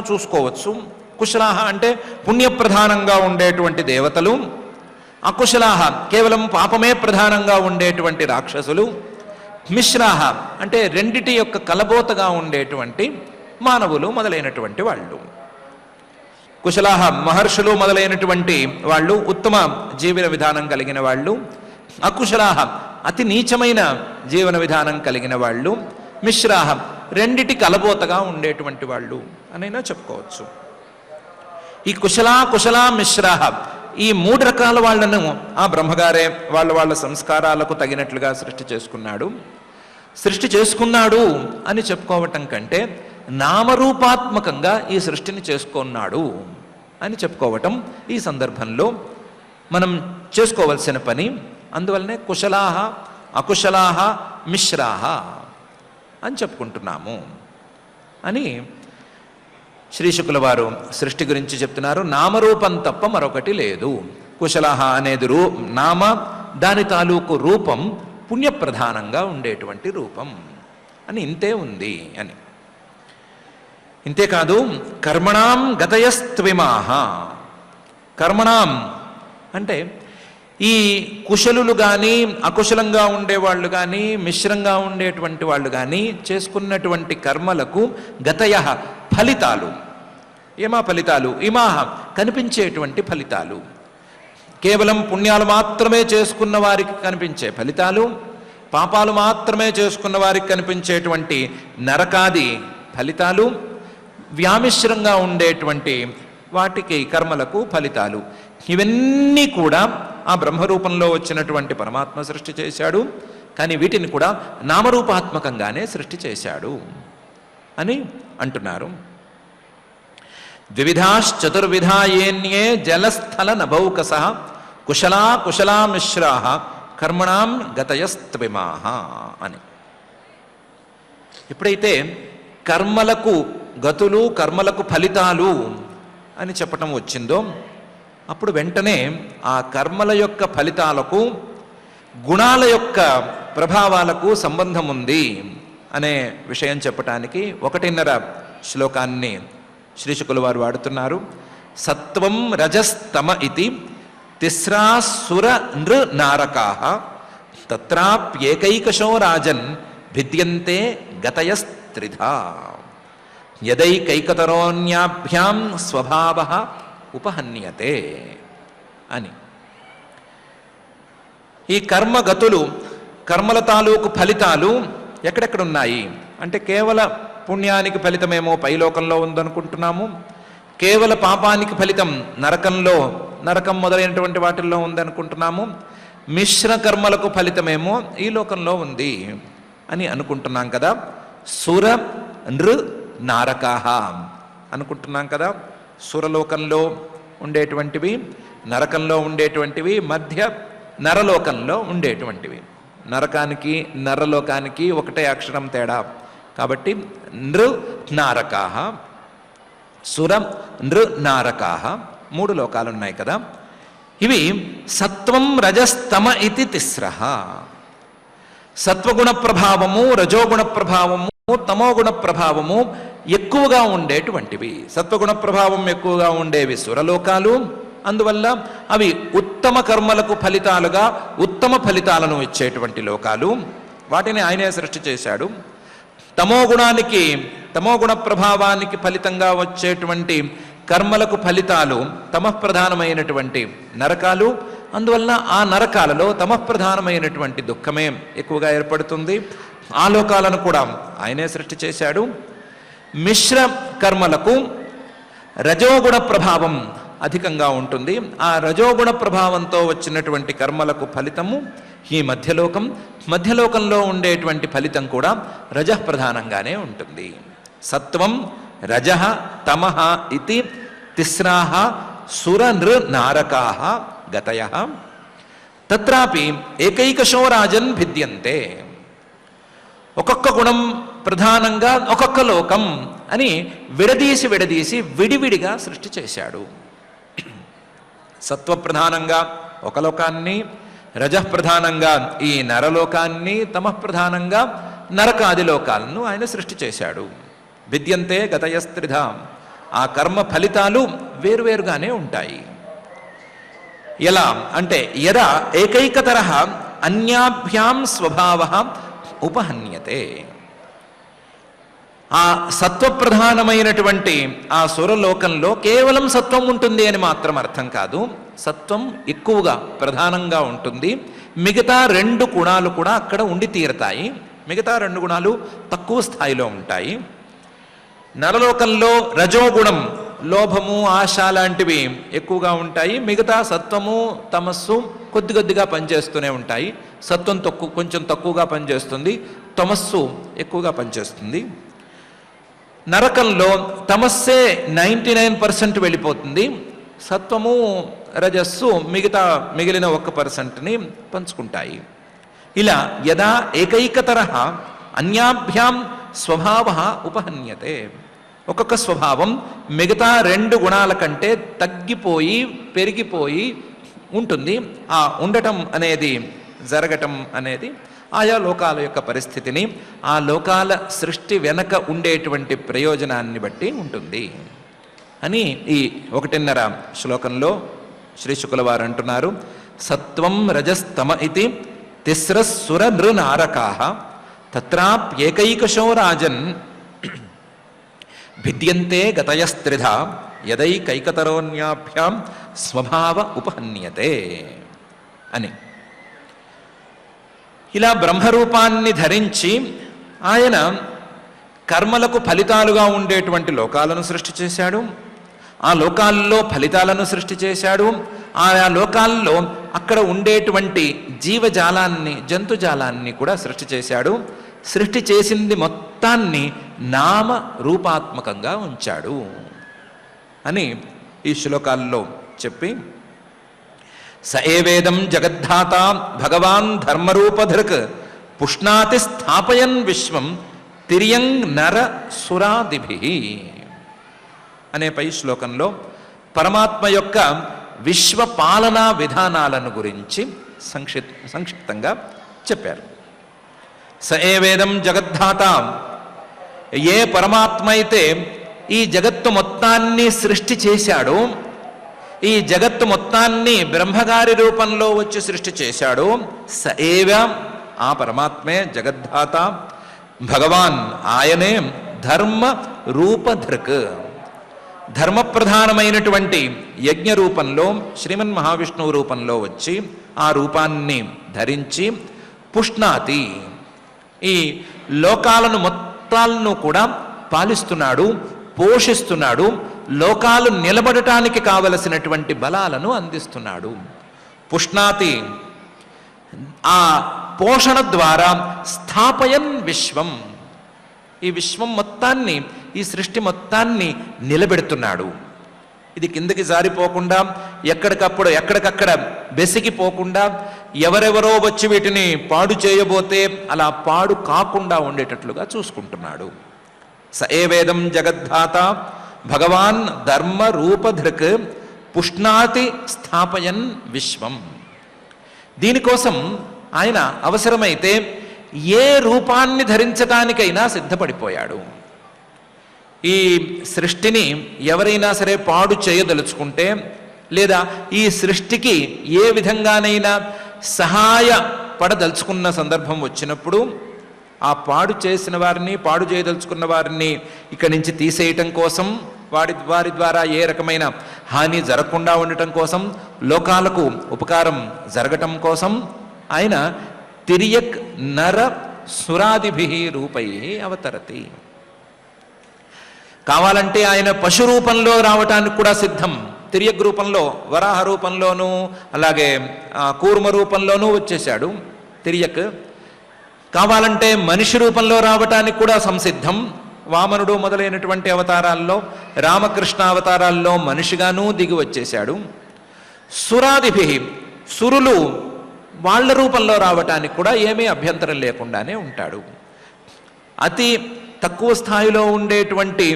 చూసుకోవచ్చు. కుశలాహ అంటే పుణ్యప్రధానంగా ఉండేటువంటి దేవతలు, అకుశలాహ కేవలం పాపమే ప్రధానంగా ఉండేటువంటి రాక్షసులు, మిశ్రాహ అంటే రెండిటి యొక్క కలబోతగా ఉండేటువంటి మానవులు మొదలైనటువంటి వాళ్ళు. కుశలాహ మహర్షులు మొదలైనటువంటి వాళ్ళు ఉత్తమ జీవన విధానం కలిగిన వాళ్ళు. అకుశలాహ అతి నీచమైన జీవన విధానం కలిగిన వాళ్ళు. మిశ్రాహ రెండిటి కలబోతగా ఉండేటువంటి వాళ్ళు అనైనా చెప్పుకోవచ్చు. ఈ కుశల మిశ్రాహ ఈ మూడు రకాల వాళ్ళను ఆ బ్రహ్మగారే వాళ్ళ సంస్కారాలకు తగినట్లుగా సృష్టి చేసుకున్నాడు అని చెప్పుకోవటం కంటే నామరూపాత్మకంగా ఈ సృష్టిని చేసుకున్నాడు అని చెప్పుకోవటం ఈ సందర్భంలో మనం చేసుకోవలసిన పని. అందువల్లనే కుశలాహ అకుశలాహ మిశ్రాహ అని చెప్పుకుంటున్నాము అని శ్రీశుకుల వారు సృష్టి గురించి చెప్తున్నారు. నామరూపం తప్ప మరొకటి లేదు. కుశలాహ అనేది నామ, దాని తాలూకు రూపం పుణ్యప్రధానంగా ఉండేటువంటి రూపం అని ఇంతే ఉంది అని. ఇంతేకాదు కర్మణాం గతయస్త్విమాహ. కర్మణాం అంటే ఈ కుశలులు కానీ అకుశలంగా ఉండేవాళ్ళు కానీ మిశ్రంగా ఉండేటువంటి వాళ్ళు కానీ చేసుకున్నటువంటి కర్మలకు గతయ ఫలితాలు. ఏమా ఫలితాలు? ఇమాహ కనిపించేటువంటి ఫలితాలు. కేవలం పుణ్యాలు మాత్రమే చేసుకున్న వారికి కనిపించే ఫలితాలు, పాపాలు మాత్రమే చేసుకున్న వారికి కనిపించేటువంటి నరకాది ఫలితాలు, వ్యామిశ్రంగా ఉండేటువంటి వాటికి కర్మలకు ఫలితాలు. ఇవన్నీ కూడా ఆ బ్రహ్మరూపంలో వచ్చినటువంటి పరమాత్మ సృష్టి చేశాడు. కానీ వీటిని కూడా నామరూపాత్మకంగానే సృష్టి చేశాడు అని అంటున్నారు. ద్వివిధాశ్చతుర్విధా ఏన్యే జలస్థల నభౌకస కుశలా మిశ్రాః కర్మణాం గతయస్త్విమాః అని. ఎప్పుడైతే కర్మలకు గతులు, కర్మలకు ఫలితాలు అని చెప్పటం వచ్చిందో అప్పుడు వెంటనే ఆ కర్మల యొక్క ఫలితాలకు గుణాల యొక్క ప్రభావాలకు సంబంధం ఉంది అనే విషయం చెప్పటానికి 1.5 శ్లోకాన్ని శ్రీశుకుల వారు వాడుతున్నారు. సత్వం రజస్తమ ఇతి తిస్రాసుర నృ నారకాః తత్రాప్యేకైకశో రాజన్ భిద్యంతే గతయస్త్రిధా యదైకైకతరోన్యాభ్యాం స్వభావః ఉపహన్యతే అని. ఈ కర్మగతులు, కర్మల తాలూకు ఫలితాలు ఎక్కడెక్కడున్నాయి అంటే కేవల పుణ్యానికి ఫలితమేమో పైలోకంలో ఉందనుకుంటున్నాము, కేవల పాపానికి ఫలితం నరకం మొదలైనటువంటి వాటిల్లో ఉందనుకుంటున్నాము, మిశ్ర కర్మలకు ఫలితమేమో ఈ లోకంలో ఉంది అని అనుకుంటున్నాం కదా. సుర నృ నారకాహ అనుకుంటున్నాం కదా. సురలోకంలో ఉండేటువంటివి, నరకంలో ఉండేటువంటివి, మధ్య నరలోకంలో ఉండేటువంటివి. నరకానికి నరలోకానికి ఒకటే అక్షరం తేడా కాబట్టి నృ నారకాహ, సుర నృ నారకాహ 3 లోకాలు ఉన్నాయి కదా. ఇవి సత్వం రజస్తమ ఇది తిస్రః. సత్వగుణ ప్రభావము, రజోగుణ ప్రభావము, తమోగుణ ప్రభావము ఎక్కువగా ఉండేటువంటివి. సత్వగుణ ప్రభావం ఎక్కువగా ఉండేవి సురలోకాలు. అందువల్ల అవి ఉత్తమ కర్మలకు ఫలితాలుగా ఉత్తమ ఫలితాలను ఇచ్చేటువంటి లోకాలు. వాటిని ఆయనే సృష్టి చేశాడు. తమోగుణ ప్రభావానికి ఫలితంగా వచ్చేటువంటి కర్మలకు ఫలితాలు తమఃప్రధానమైనటువంటి నరకాలు. అందువల్ల ఆ నరకాలలో తమఃప్రధానమైనటువంటి దుఃఖమే ఎక్కువగా ఏర్పడుతుంది. ఆ లోకాలను కూడా ఆయనే సృష్టి చేశాడు. మిశ్ర కర్మలకు రజోగుణ ప్రభావం అధికంగా ఉంటుంది. ఆ రజోగుణ ప్రభావంతో వచ్చినటువంటి కర్మలకు ఫలితము ఈ మధ్యలోకం. మధ్యలోకంలో ఉండేటువంటి ఫలితం కూడా రజః ప్రధానంగానే ఉంటుంది. సత్వం రజః తమః ఇతి తిస్రాః సుర నృ నారకాః గతయః తత్రాపి ఏకైకశో రాజన్ భిద్యంతే. ఒక్కొక్క గుణం ప్రధానంగా ఒక్కొక్క లోకం అని విడదీసి విడివిడిగా సృష్టి చేశాడు. సత్వప్రధానంగా ఒక లోకాన్ని, రజఃప్రధానంగా ఈ నరలోకాన్ని, తమఃప్రధానంగా నరకాది లోకాలను ఆయన సృష్టి చేశాడు. భిద్యంతే గతయస్త్రిధా. ఆ కర్మ ఫలితాలు వేరువేరుగానే ఉంటాయి. ఎలా అంటే యదా ఏకైకతరః అన్యాభ్యాం స్వభావః ఉపహన్యతే. ఆ సత్వప్రధానమైనటువంటి ఆ సురలోకంలో కేవలం సత్వం ఉంటుంది అని మాత్రం అర్థం కాదు. సత్వం ఎక్కువగా ప్రధానంగా ఉంటుంది. మిగతా 2 గుణాలు కూడా అక్కడ ఉండి తీరతాయి. మిగతా 2 గుణాలు తక్కువ స్థాయిలో ఉంటాయి. నరలోకంలో రజోగుణం, లోభము, ఆశ లాంటివి ఎక్కువగా ఉంటాయి. మిగతా సత్వము, తమస్సు కొద్దిగా పనిచేస్తూనే ఉంటాయి. సత్వం కొంచెం తక్కువగా పనిచేస్తుంది, తమస్సు ఎక్కువగా పనిచేస్తుంది. నరకంలో తమస్సే 99% వెళ్ళిపోతుంది. సత్వము, రజస్సు మిగిలిన 1%ని పంచుకుంటాయి. ఇలా యదా ఏకైకతరః అన్యాభ్యాం స్వభావః ఉపహన్యతే. ఒక్కొక్క స్వభావం మిగతా 2 గుణాల కంటే తగ్గిపోయి పెరిగిపోయి ఉంటుంది. ఆ ఉండటం అనేది, జరగటం అనేది ఆయా లోకాల యొక్క పరిస్థితిని, ఆ లోకాల సృష్టి వెనక ఉండేటువంటి ప్రయోజనాన్ని బట్టి ఉంటుంది అని ఈ 1.5 శ్లోకంలో శ్రీ శుకుల వారు అంటున్నారు. సత్వం రజస్తమ ఇది తిస్రస్సుర నృనారకాః తత్రాప్యేకైకశో రాజన్ భిద్యంతే గతయస్త్రిధా యదైకైకతరోన్యాభ్యాం స్వభావ ఉపహన్యతే అని. ఇలా బ్రహ్మరూపాన్ని ధరించి ఆయన కర్మలకు ఫలితాలుగా ఉండేటువంటి లోకాలను సృష్టి చేశాడు. ఆ లోకాల్లో ఫలితాలను సృష్టి చేశాడు. ఆయా లోకాల్లో అక్కడ ఉండేటువంటి జీవజాలాన్ని, జంతుజాలాన్ని కూడా సృష్టి చేశాడు. సృష్టి చేసింది మొత్తాన్ని నామ రూపాత్మకంగా ఉంచాడు అని ఈ శ్లోకాల్లో చెప్పి, స ఏవేదం జగద్ధాత భగవాన్ ధర్మరూపధృక్ పుష్ణాతి స్థాపయన్ విశ్వం తిర్యంగ్ నర సురాదిభిః అనే పై శ్లోకంలో పరమాత్మ యొక్క విశ్వపాలనా విధానాలను గురించి సంక్షిప్తంగా చెప్పారు. స ఏవేదం జగద్ధాత, ఏ పరమాత్మ అయితే ఈ జగత్తు మొత్తాన్ని సృష్టి చేశాడో, ఈ జగత్తు మొత్తాన్ని బ్రహ్మగారి రూపంలో వచ్చి సృష్టి చేశాడో, స ఏవ, ఆ పరమాత్మే జగద్ధాత, భగవాన్ ఆయనే ధర్మ రూపధృక్, ధర్మప్రధానమైనటువంటి యజ్ఞ రూపంలో శ్రీమన్ మహావిష్ణువు రూపంలో వచ్చి ఆ రూపాన్ని ధరించి పుష్ణాతి, ఈ లోకాలను మొత్తాలను కూడా పాలిస్తున్నాడు, పోషిస్తున్నాడు, లోకాలు నిలబడటానికి కావలసినటువంటి బలాలను అందిస్తున్నాడు. పుష్ణాతి, ఆ పోషణ ద్వారా స్థాపయన్ విశ్వం, ఈ విశ్వం మొత్తాన్ని, ఈ సృష్టి మొత్తాన్ని నిలబెడుతున్నాడు. ఇది కిందకి జారిపోకుండా, ఎక్కడికక్కడ బెసిగిపోకుండా, ఎవరెవరో వచ్చి వీటిని పాడు చేయబోతే అలా పాడు కాకుండా ఉండేటట్లుగా చూసుకుంటున్నాడు. స ఏవేదం జగద్ధాత భగవాన్ ధర్మ రూపధృక్ పుష్ణాతి స్థాపయన్ విశ్వం. దీనికోసం ఆయన అవసరమైతే ఏ రూపాన్ని ధరించటానికైనా సిద్ధపడిపోయాడు. ఈ సృష్టిని ఎవరైనా సరే పాడు చేయదలుచుకుంటే, లేదా ఈ సృష్టికి ఏ విధంగానైనా సహాయపడదలుచుకున్న సందర్భం వచ్చినప్పుడు ఆ పాడు చేసిన వారిని, పాడు చేయదలుచుకున్న వారిని ఇక్కడి నుంచి తీసేయటం కోసం, వారి ద్వారా ఏ రకమైన హాని జరగకుండా ఉండటం కోసం, లోకాలకు ఉపకారం జరగటం కోసం ఆయన తిరియక్ నర సురాదిభి రూపై అవతరతి. కావాలంటే ఆయన పశు రూపంలో రావటానికి కూడా సిద్ధం. తిరియక్ రూపంలో, వరాహ రూపంలోనూ, అలాగే కూర్మ రూపంలోనూ వచ్చేశాడు తిరియక్. కావాలంటే మనిషి రూపంలో రావటానికి కూడా సంసిద్ధం. వామనుడు మొదలైనటువంటి అవతారాల్లో, రామకృష్ణ అవతారాల్లో మనిషిగానూ దిగి వచ్చేశాడు. సురాదిభి, సురులు వాళ్ళ రూపంలో రావటానికి కూడా ఏమీ అభ్యంతరం లేకుండానే ఉంటాడు. అతి తక్కువ స్థాయిలో ఉండేటువంటి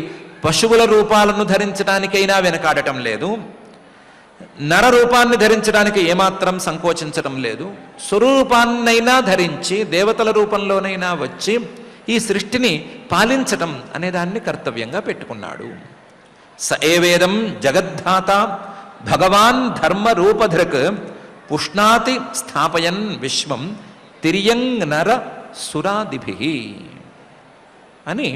పశువుల రూపాలను ధరించడానికైనా వెనకాడటం లేదు. నర రూపాన్ని ధరించడానికి ఏమాత్రం సంకోచించడం లేదు. స్వరూపాన్నైనా ధరించి దేవతల రూపంలోనైనా వచ్చి ఈ సృష్టిని పాలించటం అనేదాన్ని కర్తవ్యంగా పెట్టుకున్నాడు. స ఏవేదం జగద్ధాత భగవాన్ ధర్మ రూపధృక్ పుష్ణాతి స్థాపయన్ విశ్వం తిర్యంగ్ నర సురాదిభి అని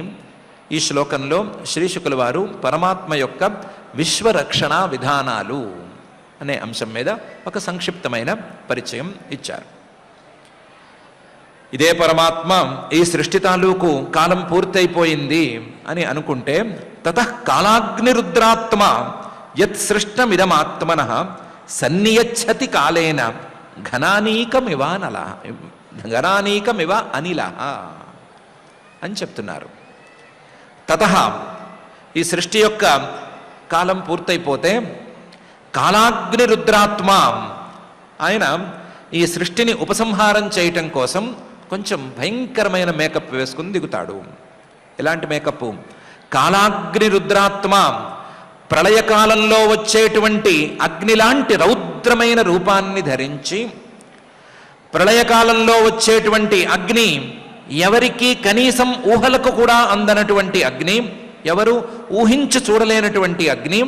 ఈ శ్లోకంలో శ్రీశుకుల వారు పరమాత్మ యొక్క విశ్వరక్షణ విధానాలు అనే అంశం మీద ఒక సంక్షిప్తమైన పరిచయం ఇచ్చారు. ఇదే పరమాత్మ ఈ సృష్టి తాలూకు కాలం పూర్తయిపోయింది అని అనుకుంటే, తతః కాలాగ్నిరుద్రాత్మ యత్ సృష్టమిదమాత్మనః సన్నియచ్చతి కాలేన ఘనానీకమివ అనిల అని చెప్తున్నారు. తతః ఈ సృష్టి యొక్క కాలం పూర్తయిపోతే కాలాగ్ని రుద్రాత్మ ఆయన ఈ సృష్టిని ఉపసంహారం చేయటం కోసం కొంచెం భయంకరమైన మేకప్ వేసుకుని దిగుతాడు. ఎలాంటి మేకప్? కాలాగ్ని రుద్రాత్మ ప్రళయకాలంలో వచ్చేటువంటి అగ్నిలాంటి రౌద్రమైన రూపాన్ని ధరించి, ప్రళయకాలంలో వచ్చేటువంటి అగ్ని ఎవరికి కనీసం ఊహలకు కూడా అందనటువంటి అగ్ని, ఎవరు ఊహించి చూడలేనటువంటి అగ్ని,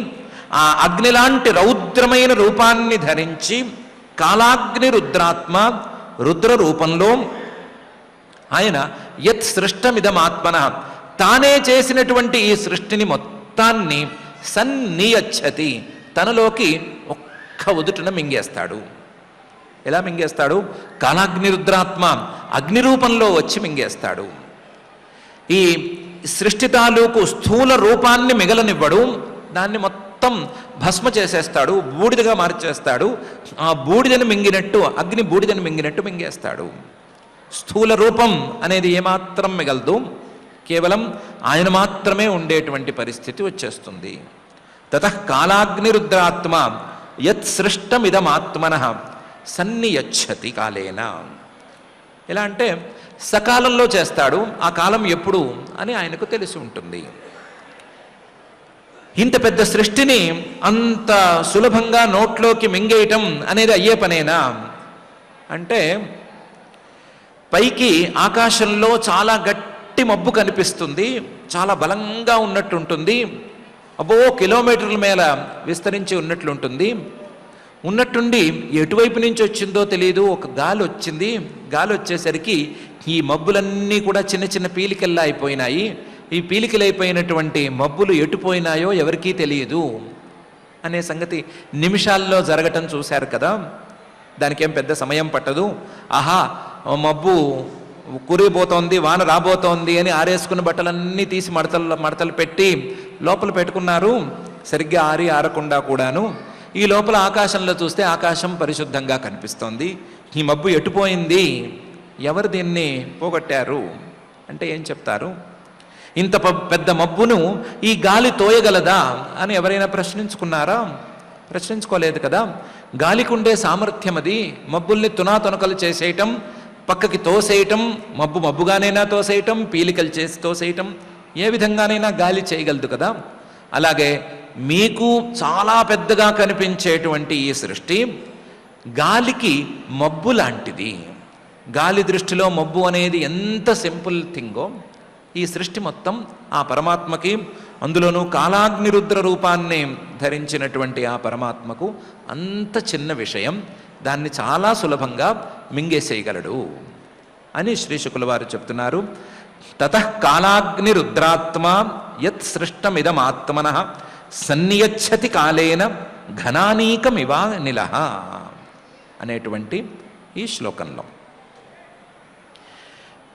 ఆ అగ్నిలాంటి రౌద్రమైన రూపాన్ని ధరించి కాలాగ్ని రుద్రాత్మ రుద్ర రూపంలో ఆయన యత్ సృష్టమిదమాత్మన తానే చేసినటువంటి ఈ సృష్టిని మొత్తాన్ని సన్నియచ్చతి తనలోకి ఒక్క ఉదుటున మింగేస్తాడు. ఎలా మింగేస్తాడు? కాలాగ్ని రుద్రాత్మ అగ్ని రూపంలో వచ్చి మింగేస్తాడు. ఈ సృష్టి తాలూకు స్థూల రూపాన్ని మిగలనివ్వడు, దాన్ని మొత్తం భస్మ చేసేస్తాడు, బూడిదగా మార్చేస్తాడు. ఆ బూడిదని మింగినట్టు, అగ్ని బూడిదని మింగినట్టు మింగేస్తాడు. స్థూల రూపం అనేది ఏమాత్రం మిగలదు, కేవలం ఆయన మాత్రమే ఉండేటువంటి పరిస్థితి వచ్చేస్తుంది. తతః కాలాగ్ని రుద్రాత్మ యత్ సృష్టమిదమాత్మనః సన్నియచ్చతి కాలేన. ఎలా అంటే సకాలంలో చేస్తాడు, ఆ కాలం ఎప్పుడు అని ఆయనకు తెలిసి ఉంటుంది. ఇంత పెద్ద సృష్టిని అంత సులభంగా నోట్లోకి మింగేయటం అనేది అయ్యే పనేనా అంటే, పైకి ఆకాశంలో చాలా గట్టి మబ్బు కనిపిస్తుంది, చాలా బలంగా ఉన్నట్టుంటుంది, అబ్బో కిలోమీటర్ల మేర విస్తరించి ఉన్నట్లుంటుంది. ఉన్నట్టుండి ఎటువైపు నుంచి వచ్చిందో తెలియదు, ఒక గాలి వచ్చింది. గాలి వచ్చేసరికి ఈ మబ్బులన్నీ కూడా చిన్న చిన్న పీలికల్లా అయిపోయినాయి. ఈ పీలికలైపోయినటువంటి మబ్బులు ఎటుపోయినాయో ఎవరికీ తెలియదు అనే సంగతి నిమిషాల్లో జరగటం చూశారు కదా. దానికేం పెద్ద సమయం పట్టదు. ఆహా మబ్బు కురిపోతోంది, వాన రాబోతోంది అని ఆరేసుకున్న బట్టలన్నీ తీసి మడతలు పెట్టి లోపల పెట్టుకున్నారు, సరిగ్గా ఆరకుండా కూడాను. ఈ లోపల ఆకాశంలో చూస్తే ఆకాశం పరిశుద్ధంగా కనిపిస్తోంది. ఈ మబ్బు ఎటుపోయింది, ఎవరు దీన్ని పోగొట్టారు అంటే ఏం చెప్తారు? ఇంత పెద్ద మబ్బును ఈ గాలి తోయగలదా అని ఎవరైనా ప్రశ్నించుకున్నారా? ప్రశ్నించుకోలేదు కదా. గాలికి ఉండే సామర్థ్యం అది. మబ్బుల్ని తునాతునకలు చేసేయటం, పక్కకి తోసేయటం, మబ్బు మబ్బుగానైనా తోసేయటం, పీలికలు చేసి తోసేయటం, ఏ విధంగానైనా గాలి చేయగలదు కదా. అలాగే మీకు చాలా పెద్దగా కనిపించేటువంటి ఈ సృష్టి గాలికి మబ్బు లాంటిది. గాలి దృష్టిలో మబ్బు అనేది ఎంత సింపుల్ థింగో, ఈ సృష్టి మొత్తం ఆ పరమాత్మకి, అందులోనూ కాలాగ్ని రుద్ర రూపాన్ని ధరించినటువంటి ఆ పరమాత్మకు అంత చిన్న విషయం, దాన్ని చాలా సులభంగా మింగేసేయగలడు అని శ్రీ శుకుల వారు చెప్తున్నారు. తతః కాలాగ్ని రుద్రాత్మ యత్ సృష్టమిదమాత్మనః సన్నియచ్చతి కాలేన ఘనానీకమివ నిలః అనేటువంటి ఈ శ్లోకంలో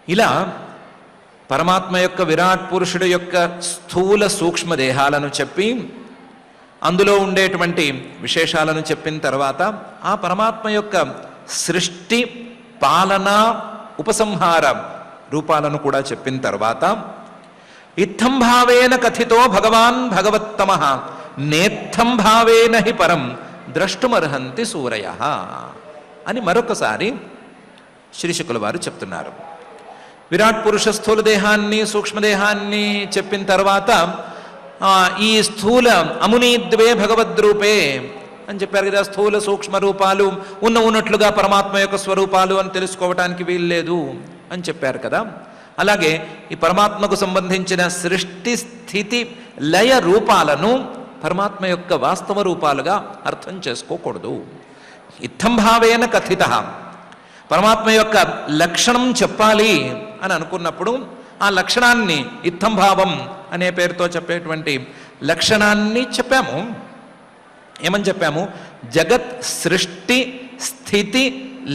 ఇలా పరమాత్మ యొక్క విరాట్ పురుషుడు యొక్క స్థూల సూక్ష్మ దేహాలను చెప్పి అందులో ఉండేటువంటి విశేషాలను చెప్పిన తర్వాత ఆ పరమాత్మ యొక్క సృష్టి, పాలన, ఉపసంహార రూపాలను కూడా చెప్పిన తర్వాత ఇత్థం భావేన కథితో భగవాన్ భగవత్తమః నేత్థం భావేన హి పరం ద్రష్టుమర్హంతి సూరయః అని మరొకసారి శ్రీ శుకుల వారు చెప్తున్నారు. విరాట్ పురుష స్థూల దేహాన్ని, సూక్ష్మదేహాన్ని చెప్పిన తర్వాత ఈ స్థూల అమునీద్వే భగవద్రూపే అని చెప్పారు కదా. స్థూల సూక్ష్మ రూపాలు ఉన్నట్లుగా పరమాత్మ యొక్క స్వరూపాలు అని తెలుసుకోవటానికి వీల్లేదు అని చెప్పారు కదా. అలాగే ఈ పరమాత్మకు సంబంధించిన సృష్టి, స్థితి, లయ రూపాలను పరమాత్మ యొక్క వాస్తవ రూపాలుగా అర్థం చేసుకోకూడదు. ఇత్థం భావేన కథిత, పరమాత్మ యొక్క లక్షణం చెప్పాలి అని అనుకున్నప్పుడు ఆ లక్షణాన్ని ఇత్థం భావం అనే పేరుతో చెప్పేటువంటి లక్షణాన్ని చెప్పాము. ఏమని చెప్పాము? జగత్ సృష్టి, స్థితి,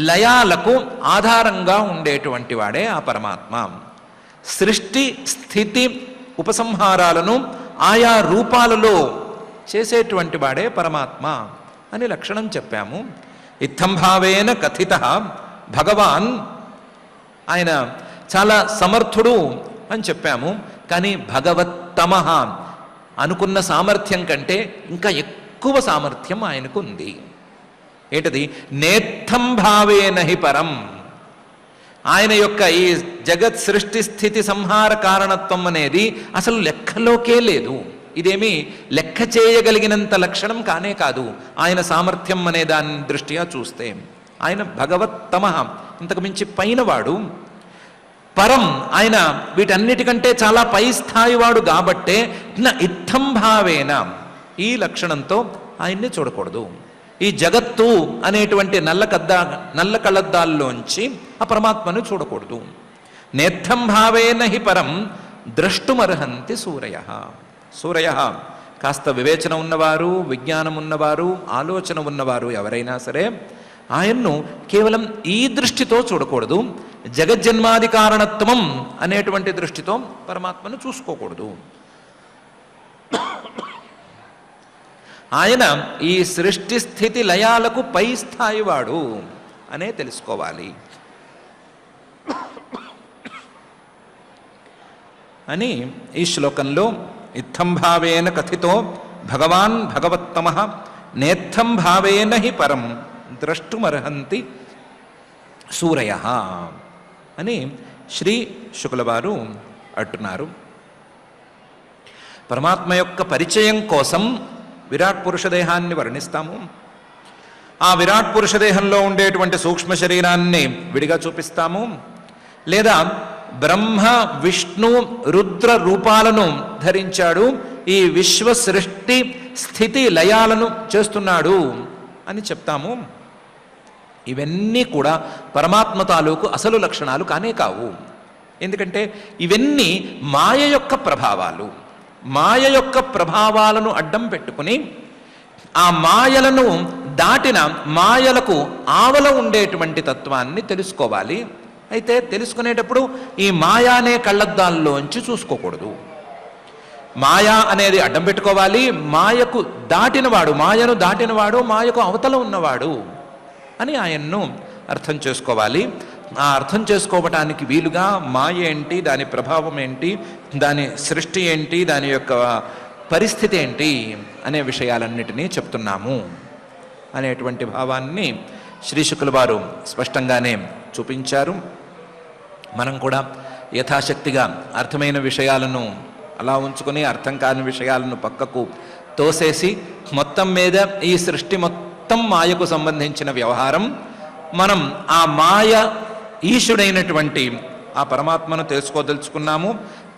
లయాలకు ఆధారంగా ఉండేటువంటి వాడే ఆ పరమాత్మ. సృష్టి, స్థితి, ఉపసంహారాలను ఆయా రూపాలలో చేసేటువంటి వాడే పరమాత్మ అని లక్షణం చెప్పాము. ఇత్థం భావేన కథిత భగవాన్, ఆయన చాలా సమర్థుడు అని చెప్పాము. కానీ భగవత్తమః, అనుకున్న సామర్థ్యం కంటే ఇంకా ఎక్కువ సామర్థ్యం ఆయనకు ఉంది. ఏంటది? నేత్థం భావేన హి పరం. ఆయన యొక్క ఈ జగత్ సృష్టి, స్థితి, సంహార కారణత్వం అనేది అసలు లెక్కలోకే లేదు. ఇదేమీ లెక్క చేయగలిగినంత లక్షణం కానే కాదు ఆయన సామర్థ్యం అనే దాని దృష్ట్యా చూస్తే. ఆయన భగవత్తమః, ఇంతకు మించి పైనవాడు. పరం, ఆయన వీటన్నిటికంటే చాలా పై స్థాయి వాడు కాబట్టే ఇత్థం భావేన, ఈ లక్షణంతో ఆయన్ని చూడకూడదు. ఈ జగత్తు అనేటువంటి నల్ల కళ్ళద్దాల్లోంచి ఆ పరమాత్మను చూడకూడదు. నేత్థం భావేన హి పరం ద్రష్టుమర్హంతి సూరయః. సూరయః కాస్త వివేచన ఉన్నవారు, విజ్ఞానం ఉన్నవారు, ఆలోచన ఉన్నవారు ఎవరైనా సరే ఆయన్ను కేవలం ఈ దృష్టితో చూడకూడదు. జగజ్జన్మాది కారణత్వం అనేటువంటి దృష్టితో పరమాత్మను చూసుకోకూడదు. ఆయన ఈ సృష్టి, స్థితి, లయాలకు పై స్థాయి వాడు అనే తెలుసుకోవాలి అని ఈ శ్లోకంలో ఇత్థం భావేన కథితో భగవాన్ భగవత్తమః నేత్థం భావేన హి పరం ద్రష్టుమర్హంతి సూరయః అని శ్రీ శుకుల వారు అంటున్నారు. పరమాత్మ యొక్క పరిచయం కోసం విరాట్ పురుషదేహాన్ని వర్ణిస్తాము. ఆ విరాట్ పురుషదేహంలో ఉండేటువంటి సూక్ష్మ శరీరాన్ని విడిగా చూపిస్తాము. లేదా బ్రహ్మ, విష్ణు, రుద్ర రూపాలను ధరించాడు, ఈ విశ్వ సృష్టి, స్థితి, లయాలను చేస్తున్నాడు అని చెప్తాము. ఇవన్నీ కూడా పరమాత్మ తాలూకు అసలు లక్షణాలు కానే కావు. ఎందుకంటే ఇవన్నీ మాయ యొక్క ప్రభావాలు. మాయ యొక్క ప్రభావాలను అడ్డం పెట్టుకుని ఆ మాయలను దాటిన, మాయలకు ఆవల ఉండేటువంటి తత్వాన్ని తెలుసుకోవాలి. అయితే తెలుసుకునేటప్పుడు ఈ మాయా అనే కళ్ళద్దాల్లోంచి చూసుకోకూడదు. మాయా అనేది అడ్డం పెట్టుకోవాలి. మాయకు దాటినవాడు, మాయను దాటినవాడు, మాయకు అవతల ఉన్నవాడు అని ఆయన్ను అర్థం చేసుకోవాలి. ఆ అర్థం చేసుకోవటానికి వీలుగా మాయ ఏంటి, దాని ప్రభావం ఏంటి, దాని సృష్టి ఏంటి, దాని యొక్క పరిస్థితి ఏంటి అనే విషయాలన్నిటినీ చెప్తున్నాము అనేటువంటి భావాన్ని శ్రీ శుకుల వారు స్పష్టంగానే చూపించారు. మనం కూడా యథాశక్తిగా అర్థమైన విషయాలను అలా ఉంచుకొని అర్థం కాని విషయాలను పక్కకు తోసేసి మొత్తం మీద ఈ సృష్టి మొత్తం మాయకు సంబంధించిన వ్యవహారం, మనం ఆ మాయ ఈశుడైనటువంటి ఆ పరమాత్మను తెలుసుకోదలుచుకున్నాము.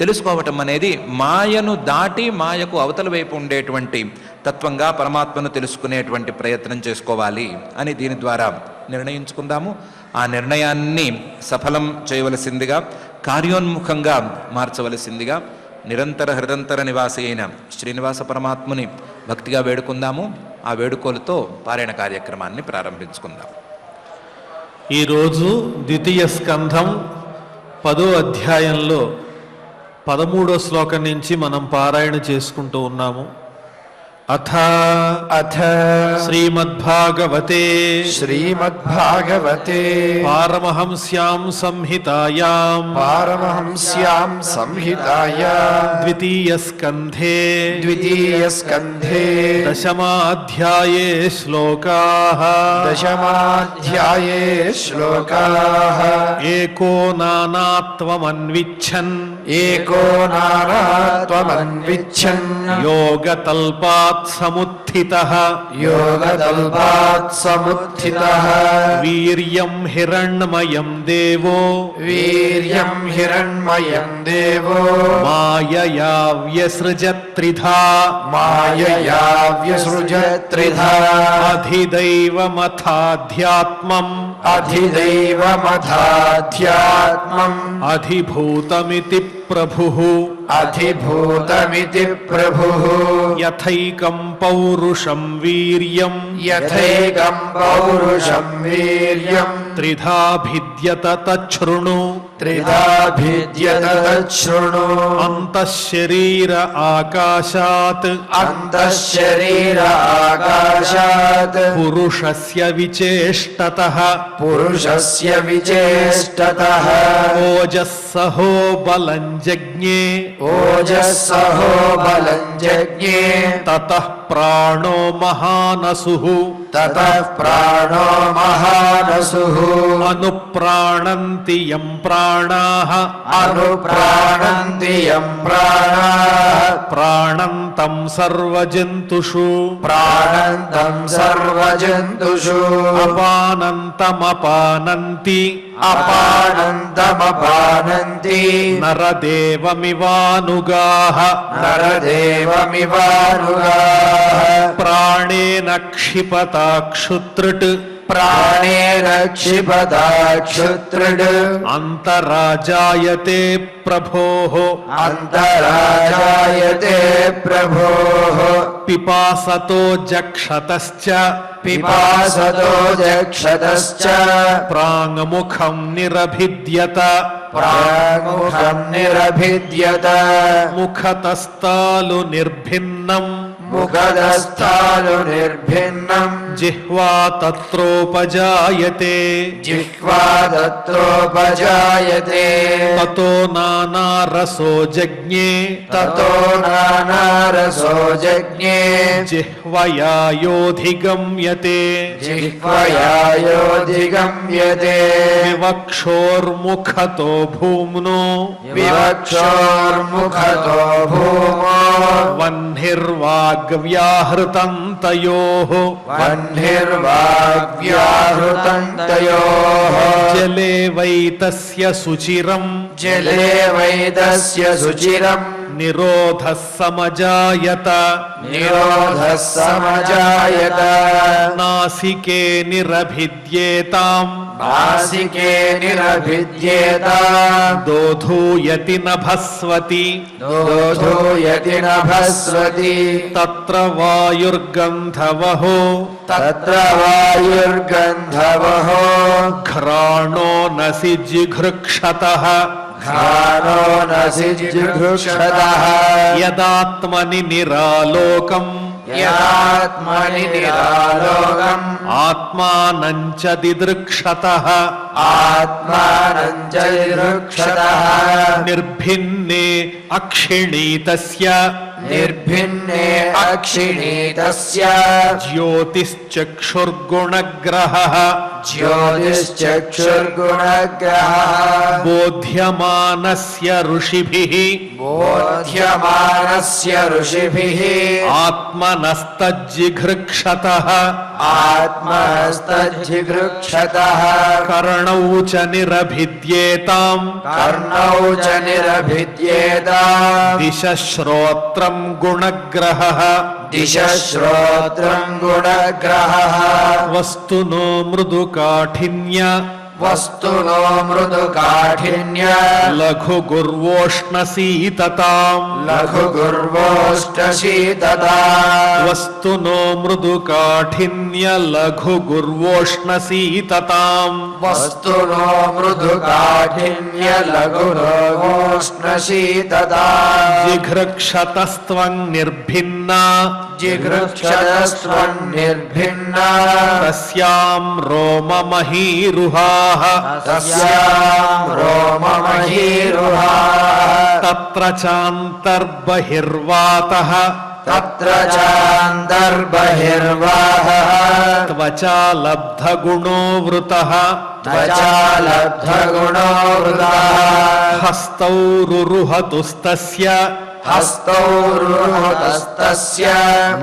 తెలుసుకోవటం అనేది మాయను దాటి మాయకు అవతల వైపు ఉండేటువంటి తత్వంగా పరమాత్మను తెలుసుకునేటువంటి ప్రయత్నం చేసుకోవాలి అని దీని ద్వారా నిర్ణయించుకుందాము. ఆ నిర్ణయాన్ని సఫలం చేయవలసిందిగా, కార్యోన్ముఖంగా మార్చవలసిందిగా నిరంతర హృదంతర నివాసి అయిన శ్రీనివాస పరమాత్ముని భక్తిగా వేడుకుందాము. ఆ వేడుకోలతో పారాయణ కార్యక్రమాన్ని ప్రారంభించుకుందాం. ఈరోజు ద్వితీయ స్కంధం 10వ అధ్యాయంలో 13వ శ్లోకం నుంచి మనం పారాయణ చేసుకుంటూ ఉన్నాము. అథ శ్రీమద్భాగవతే పారమహంస్యాం సంహితాయాం ద్వితీయ స్కంధే దశమాధ్యాయే శ్లోకాః ఏకో నానాత్వమన్విచ్చన్ యోగతల్పాత్ సముత్థితః వీర్యం హిరణ్మయం దేవో మాయయా వ్యసృజత్రిధా అధిదైవమథాధ్యాత్మం అధిభూతమితి ప్రభుః యథైకం పౌరుషం వీర్యం త్రిధా భిద్యత తచ్ఛృణు అంతఃశరీర ఆకాశాత్ పురుషస్య విచేష్టతః ఓజస్సహో బలం జజ్ఞే తతః ప్రాణో మహానసుః అనుప్రాణంతి యం ప్రాణాః ప్రాణంతం సర్వజంతుషు అపానంతమపానంతి నరదేవమివానుగాః ప్రాణేన క్షిపతా క్షుత్రుట్ అంతరాజాయతే ప్రభోః పిపాసతో జక్షతశ్చ ప్రాంగముఖం నిరభిద్యత ముఖతస్తాలు నిర్భిన్నం జిహ్వా తత్రోపజాయతే తతో నానారసో జజ్ఞే జిహ్వయా యోధిగమ్యతే వివక్షోర్ముఖతో భూమ్నో వహ్నిర్వాగ్వ్యాహృతంతయోః జలే వైతస్య శుచిరం నిరోధః సమజాయత నాసికే నిరభిద్యేతాం దోధూయతి నభస్వతి తత్ర వాయుర్గంధవహో ఘ్రాణో నసి జిఘృక్షతః యదాత్మని నిరాలోకం ఆత్మానం చ దిదృక్షతః आत्मानं जिघृक्षतः निर्भिन्ने अक्षिणीतस्य निर्भिन्ने अक्षिणीतस्य ज्योतिश्चक्षुर्गुणग्रहः ज्योतिश्चक्षुर्गुणग्रहः बोध्यमानस्य ऋषिभिः बोध्यमानस्य ऋषिभिः आत्मनस्तज्जिघृक्षतः आत्मस्तज्जिघृक्षतः कर्णौ च निरभिद्येताम् कर्णौ च निरभिद्येताम् दिशश्रोत्रम् गुणग्रहः दिशश्रोत्रम् गुणग्रहः वस्तुनो मृदुकाठिन्य वस्तुनो मृदुकाठिन्य लघुगुर्वोष्णशीतताम् लघुगुर्वोष्ठशीतता वस्तुनो मृदुकाठिन्य लघुगुर्वोष्णशीतताम् वस्तुनो मृदुकाठिन्य लघुगुर्वोष्णशीतता जिघृक्षतस्त्वं निर्भिन्ना जिघृक्षतस्त्वन्निर्भिन्ना तस्यां रोममहीरुहाः तस्याम् रोममहीरुहाः तत्र चान्तर्बहिर्वातः तत्र चान्तर्बहिर्वाहः त्वचा लब्धगुणो वृतः त्वचा लब्धगुणो वृतः हस्तौ रुरुहतुस्तस्य हस्तौ रुरुहतस्तस्य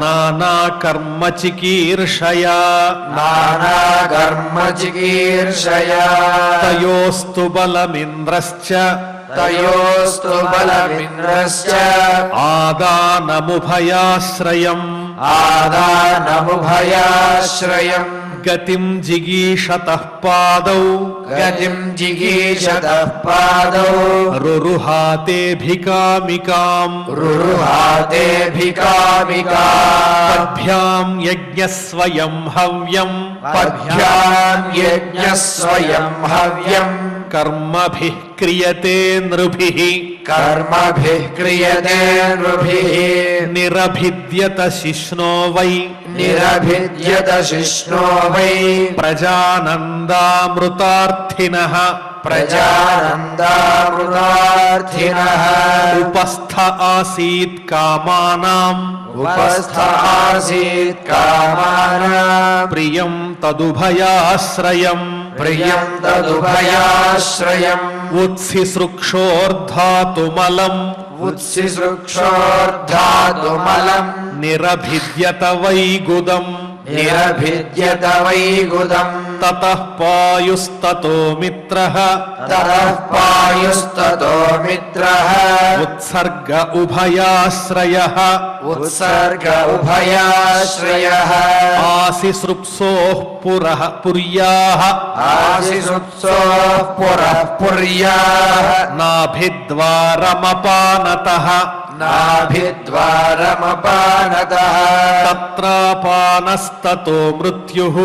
नानाकर्मचिकीर्षया नानाकर्मचिकीर्षया तयोस्तु बलमिन्द्रश्च तयोस्तु बलमिन्द्रस्य आदानमुभयाश्रयम् आदानमुभयाश्रयम् गतिं जिगीषतः पादौ गतिम् जिगीषतः पादौ रुरुहातेऽभिकामिकाम् रुरुहातेऽभिकामिका पद्भ्यां यज्ञस्वयं हव्यम् पद्भ्याम् यज्ञः स्वयं हव्यम् कर्मभिः क्रियते नृभिः कर्मभिः क्रियते नृभिः निरभिद्यत शिश्नो वै निरभिद्यत शिष्णो वै प्रजानन्दामृतार्थिनः प्रजानन्दामृतार्थिनः उपस्थ आसीत् कामानाम् उपस्थ आसीत् कामानाम् प्रियं तदुभयाश्रयम् प्रियम् तदुभयाश्रयम् उत्सिसृक्षोर्धातुमलम् उत्सिसृक्षोर्धातुमलम् निरभिद्यत वैगुदम् निरभिद्यत वैगुदम् ततः पायुस्ततो मित्रः ततः पायुस्ततो मित्रः उत्सर्ग उभयाश्रयः उत्सर्ग उभयाश्रयः आसिसृप्सोः पुरः पुर्याः आसिसुप्सोः पुरः पुर्याः नाभिद्वारमपानतः नाभिद्वारमपानतः तत्रापानस्ततो मृत्युः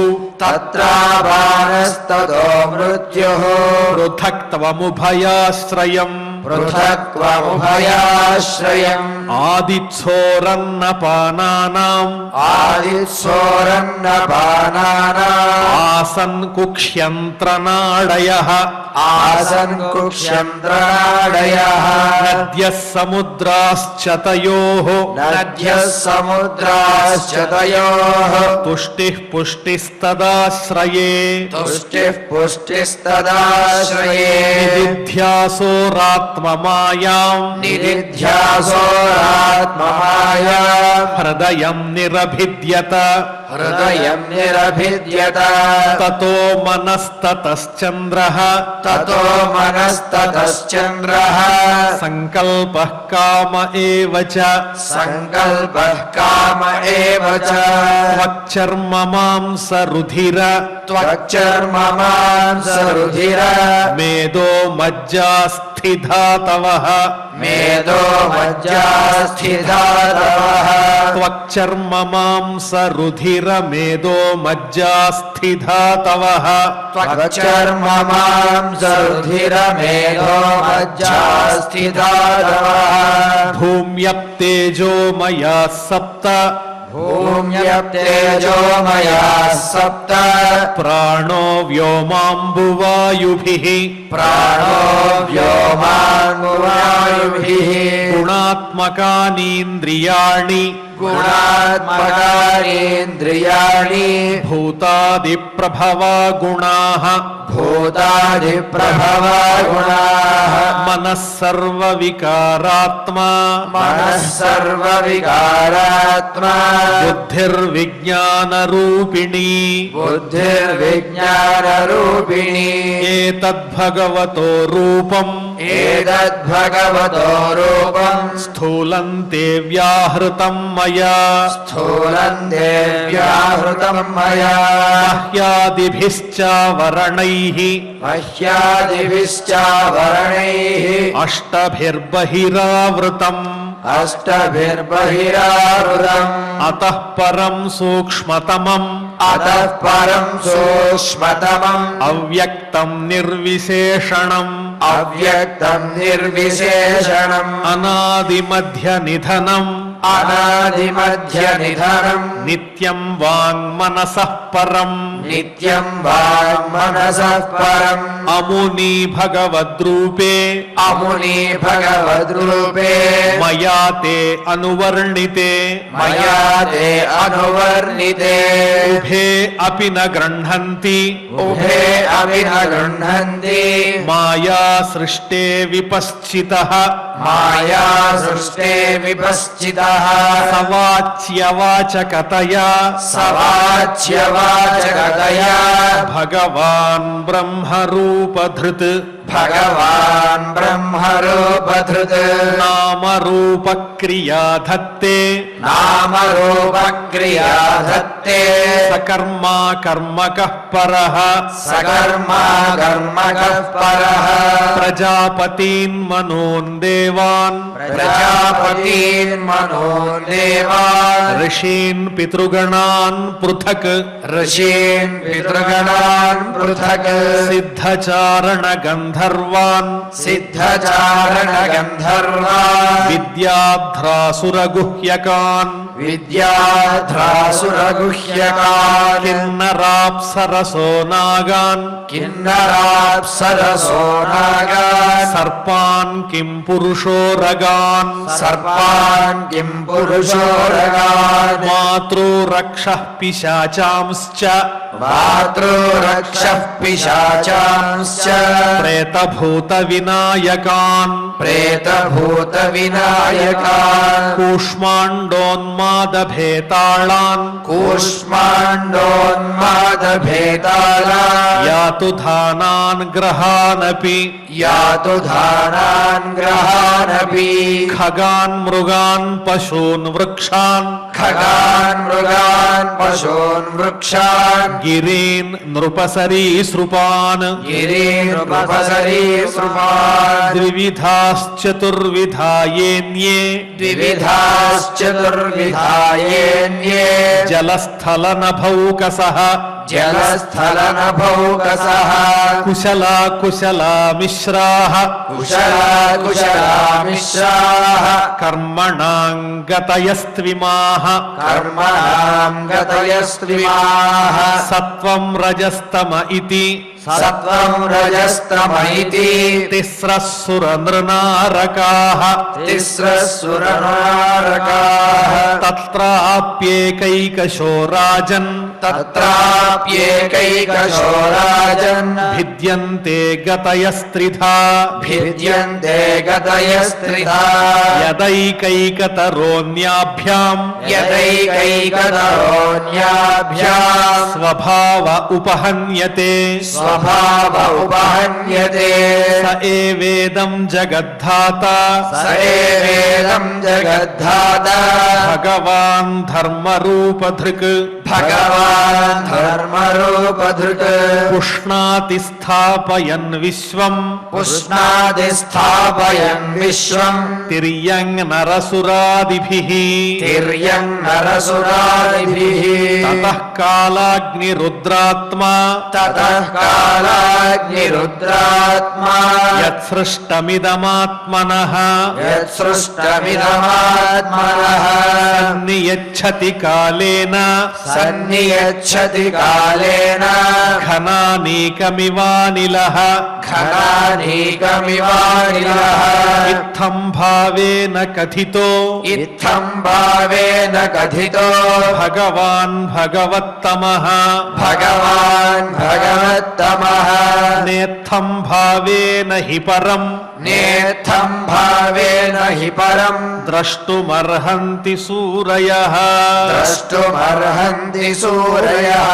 तत्रापानस्ततो मृत्युः पृथक्त्वमुभयाश्रयम् पृथक्त्वमुभयाश्रयम् आदित्सोरन्नपानानाम् आदित्सोरन्नपानानाम् आसन् कुक्ष्यन्त्रनाडयः आसन् कुक्ष्यन्त्रनाडयः नद्यः समुद्राश्च तयोः नद्यः समुद्राश्च तयोः तुष्टिः पुष्टिस्तदाश्रये तुष्टिः पुष्टिस्तदाश्रये निदिध्यासोरात्ममायाम् निदिध्यासोरात्ममाया हृदयम् निरभिद्यत हृदयम् निरभिद्यत ततो मनस्ततश्चन्द्रः ततो मनस्ततश्चन्द्रः सङ्कल्पः काम एव च सङ्कल्पः काम एव च त्वच्चर्म मांसरुधिर त्वच्चर्ममांसरुधिर मेदो मज्जास्थिधातवः मेदो मज्जास्थिधातवः त्वच्चर्म मांसरुधिर मेदो मज्जास्थिधातवः त्वच्चर्ममांसरुधिर मेदो मज्जास्थिधातवः भूम्यप्तेजो मया सप्त भूम्यप्तेजोमयाः सप्त प्राणो व्योमाम्बुवायुभिः प्राणो व्योमान्मुवायुभिः गुणात्मकानीन्द्रियाणि गुणात्मकानीन्द्रियाणि भूतादिप्रभवा गुणाः भूतादिप्रभवा गुणाः मनः सर्वविकारात्मा मनः सर्वविकारात्मा बुद्धिर्विज्ञानरूपिणी बुद्धिर्विज्ञानरूपिणी एतद्भगवतो रूपम् एतद्भगवतो रूपम् स्थूलन्ते व्याहृतं मया स्थूलम् देव्याहृतम् मया बाह्यादिभिश्चावरणैः मह्यादिभिश्चावरणैः अष्टभिर्बहिरावृतम् अष्टभिर्बहिरावृतम् अतः परं सूक्ष्मतमम् अतः परम् सूक्ष्मतमम् अव्यक्तं निर्विशेषणम् अव्यक्तम् निर्विशेषणम् अनादिमध्यनिधनम् अनादिमध्यनिधनम् नित्यं वाङ्मनसः परम् नित्यम् वाङ्मनसः परम् अमुनि भगवद्रूपे अमुनि भगवद्रूपे मया ते अनुवर्णिते मया ते अनुवर्णिते उभे अपि न गृह्णन्ति उभे अपि न गृह्णन्ति माया सृष्टे विपश्चितः माया सृष्टे विपश्चितः सवाच्यवाचकतया सवाच्यवाचकतया भगवान् ब्रह्मरूपधृत् भगवान् ब्रह्मरूपधृत् नामरूपक्रिया धत्ते नामरूपक्रिया धत्ते सकर्मा कर्मकः परः सकर्मा कर्मकः परः प्रजापतीन् मनोन् देवान् प्रजापतीन् मनो देवान् ऋषीन् पितृगणान् पृथक् ऋषीन् पितृगणान् पृथक् सिद्धचारणगन्धर्वान् सिद्धचारणगन्धर्वान् विद्याध्रासुरगुह्यकान् विद्याध्रासुरगुह्यकान् किन्नराप्सरसो नागान् किन्नराप्सरसो नागान् सर्पान् किं पुरुषोरगान् सर्पान् किं पुरुषोरगान् मातृरक्षः पिशाचांश्च मातृरक्षः पिशाचांश्च प्रेतभूतविनायकान् प्रेतभूतविनायकान् कूष्माण्डोन्मादभेताळान् कूष्माण्डोन्मादभेतालान् यातु धानान् ग्रहानपि यातु धानान् ग्रहानपि खगान् मृगान् पशून् वृक्षान् खगान् मृगान् पशून् वृक्षान् गिरीन् नृपसरीसृपान् गिरीनृपसरीसृपान् द्विविधाश्चतुर्विधा येन्ये द्विविधाश्चतुर्विधा येन्ये जलस्थलनभौकसः जलस्थलनभौकसः कुशला कुशला मिश्राः कुशला कुशला मिश्राः कर्मणां गतयस्त्विमाः कर्मणाम् गतयस्त्विमाः सत्त्वं रजस्तम इति सत्त्वम् रजस्तम इति तिस्रः सुरनृनारकाः तिस्रः सुरनारकाः तत्राप्येकैकशो राजन् तत्राप्येकैकशो राजन् भिद्यन्ते गतयस्त्रिधा भिद्यन्ते गतयस्त्रिधा यदैकैकतरोऽन्याभ्याम् यदैकैकतरोऽन्याभ्याम् स्वभाव उपहन्यते स्वभाव उपहन्यते स एवेदं जगद्धाता स एवेदम् जगद्धाता भगवान् धर्मरूपधृक् भगवान् धर्मरूपधृक् पुष्णाति स्थापयन् विश्वम् पुष्णादिस्थापयन् विश्वम् तिर्यङ् नरसुरादिभिः तिर्यङ् नरसुरादिभिः ततः कालाग्निरुद्रात्मा ततः कालाग्निरुद्रात्मा यत्सृष्टमिदमात्मनः यत्सृष्टमिदमात्मनः సన్నియచ్చతి కాలేన సన్నియచ్చతి కాలేన ఘనానీకమివానిలః ఘనానీకమివానిలః ఇత్థం భావేన కథితో ఇత్థం భావేన కథితో భగవాన్ భగవత్తమః భగవాన్ భగవత్తమః నేత్థం భావేన హి పరం నేత్థం భావేన హి పరం ద్రష్టుమర్హంతి సూరయః ద్రష్టుమర్హంతి సూరయః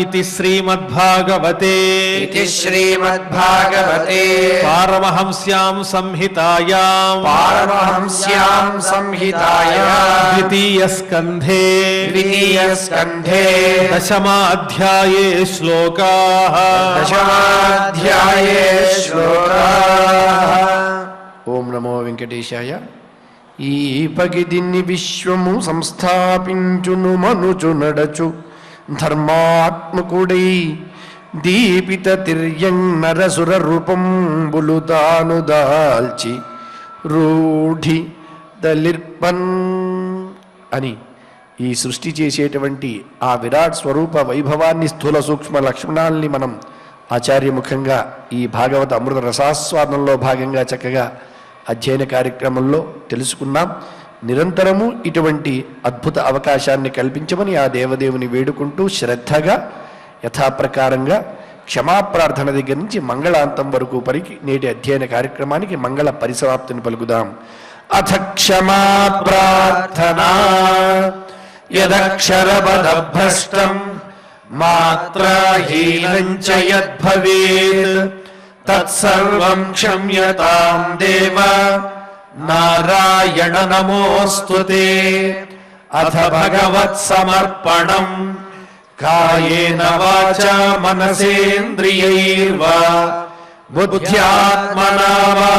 ఇతి శ్రీమద్భాగవతే ఇతి శ్రీమద్భాగవతే పారమహంస్యాం సంహితాయాం పారమహంస్యాం సంహితాయాం ద్వితీయ స్కంధే ద్వితీయ స్కంధే దశమాధ్యాయే శ్లోకాః దశమాధ్యాయే శ్లోకాః. ఓం నమో వెంకటేశాయ. ఈ పగిదిన్ని విశ్వము సంస్థాపించును మనుచు నడచు ధర్మాత్మకుడై దీపిత తిర్యంగనరసుర రూపంబులు తాను దాల్చి రూఢి దలిర్పన్ అని ఈ సృష్టి చేసేటువంటి ఆ విరాట్ స్వరూప వైభవాన్ని స్థూల సూక్ష్మ లక్షణాల్ని మనం ఆచార్యముఖంగా ఈ భాగవత అమృత రసాస్వాదంలో భాగంగా చక్కగా అధ్యయన కార్యక్రమంలో తెలుసుకున్నాం. నిరంతరము ఇటువంటి అద్భుత అవకాశాన్ని కల్పించమని ఆ దేవదేవుని వేడుకుంటూ శ్రద్ధగా యథాప్రకారంగా క్షమాప్రార్థన దగ్గర నుంచి మంగళాంతం వరకు పలికి నేటి అధ్యయన కార్యక్రమానికి మంగళ పరిసమాప్తిని పలుకుదాం. అథ క్షమా ప్రార్థనా యదక్షరపదభ్రష్టం మాత్రాహీనం చ యద్భవేత్ తత్సర్వం క్షమ్యతాం దేవ నారాయణ నమోస్తుతే. అథ భగవత్ సమర్పణం కాయేన వాచా మనసేంద్రియైర్వా బుద్ధ్యాత్మనా వా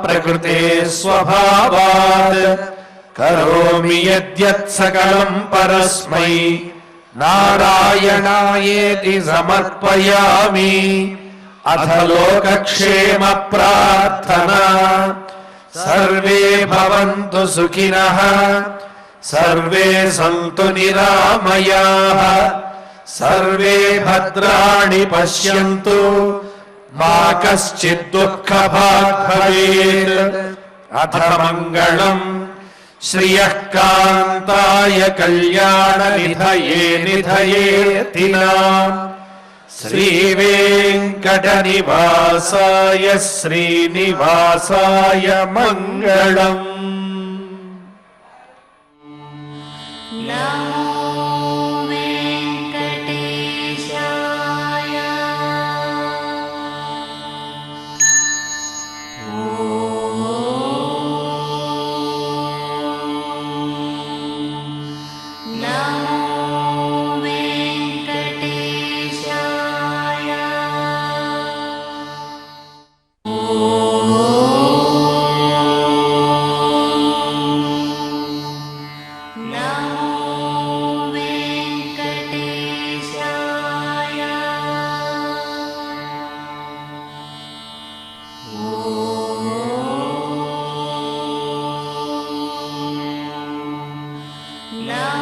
ప్రకృతే స్వభావాత్ కరోమి యద్యత్ సకలం పరస్మై నారాయణాయేతి సమర్పయామి. అథ లోకక్షేమ ప్రార్థనా సర్వే భవంతు సుఖినః సర్వే సంతు నిరామయాః సర్వే భద్రాణి పశ్యంతు మా కశ్చిద్ దుఃఖభాగ్ భవేత్. అథ మంగళం శ్రియః కాంతాయ కళ్యాణ నిధయే నిధయేతినాం శ్రీవేంకటనివాసాయ శ్రీనివాసాయ మంగళం. నమో వెంకటేశాయ. నమో వెంకటేశాయ. నమో వెంకటేశాయ. నమో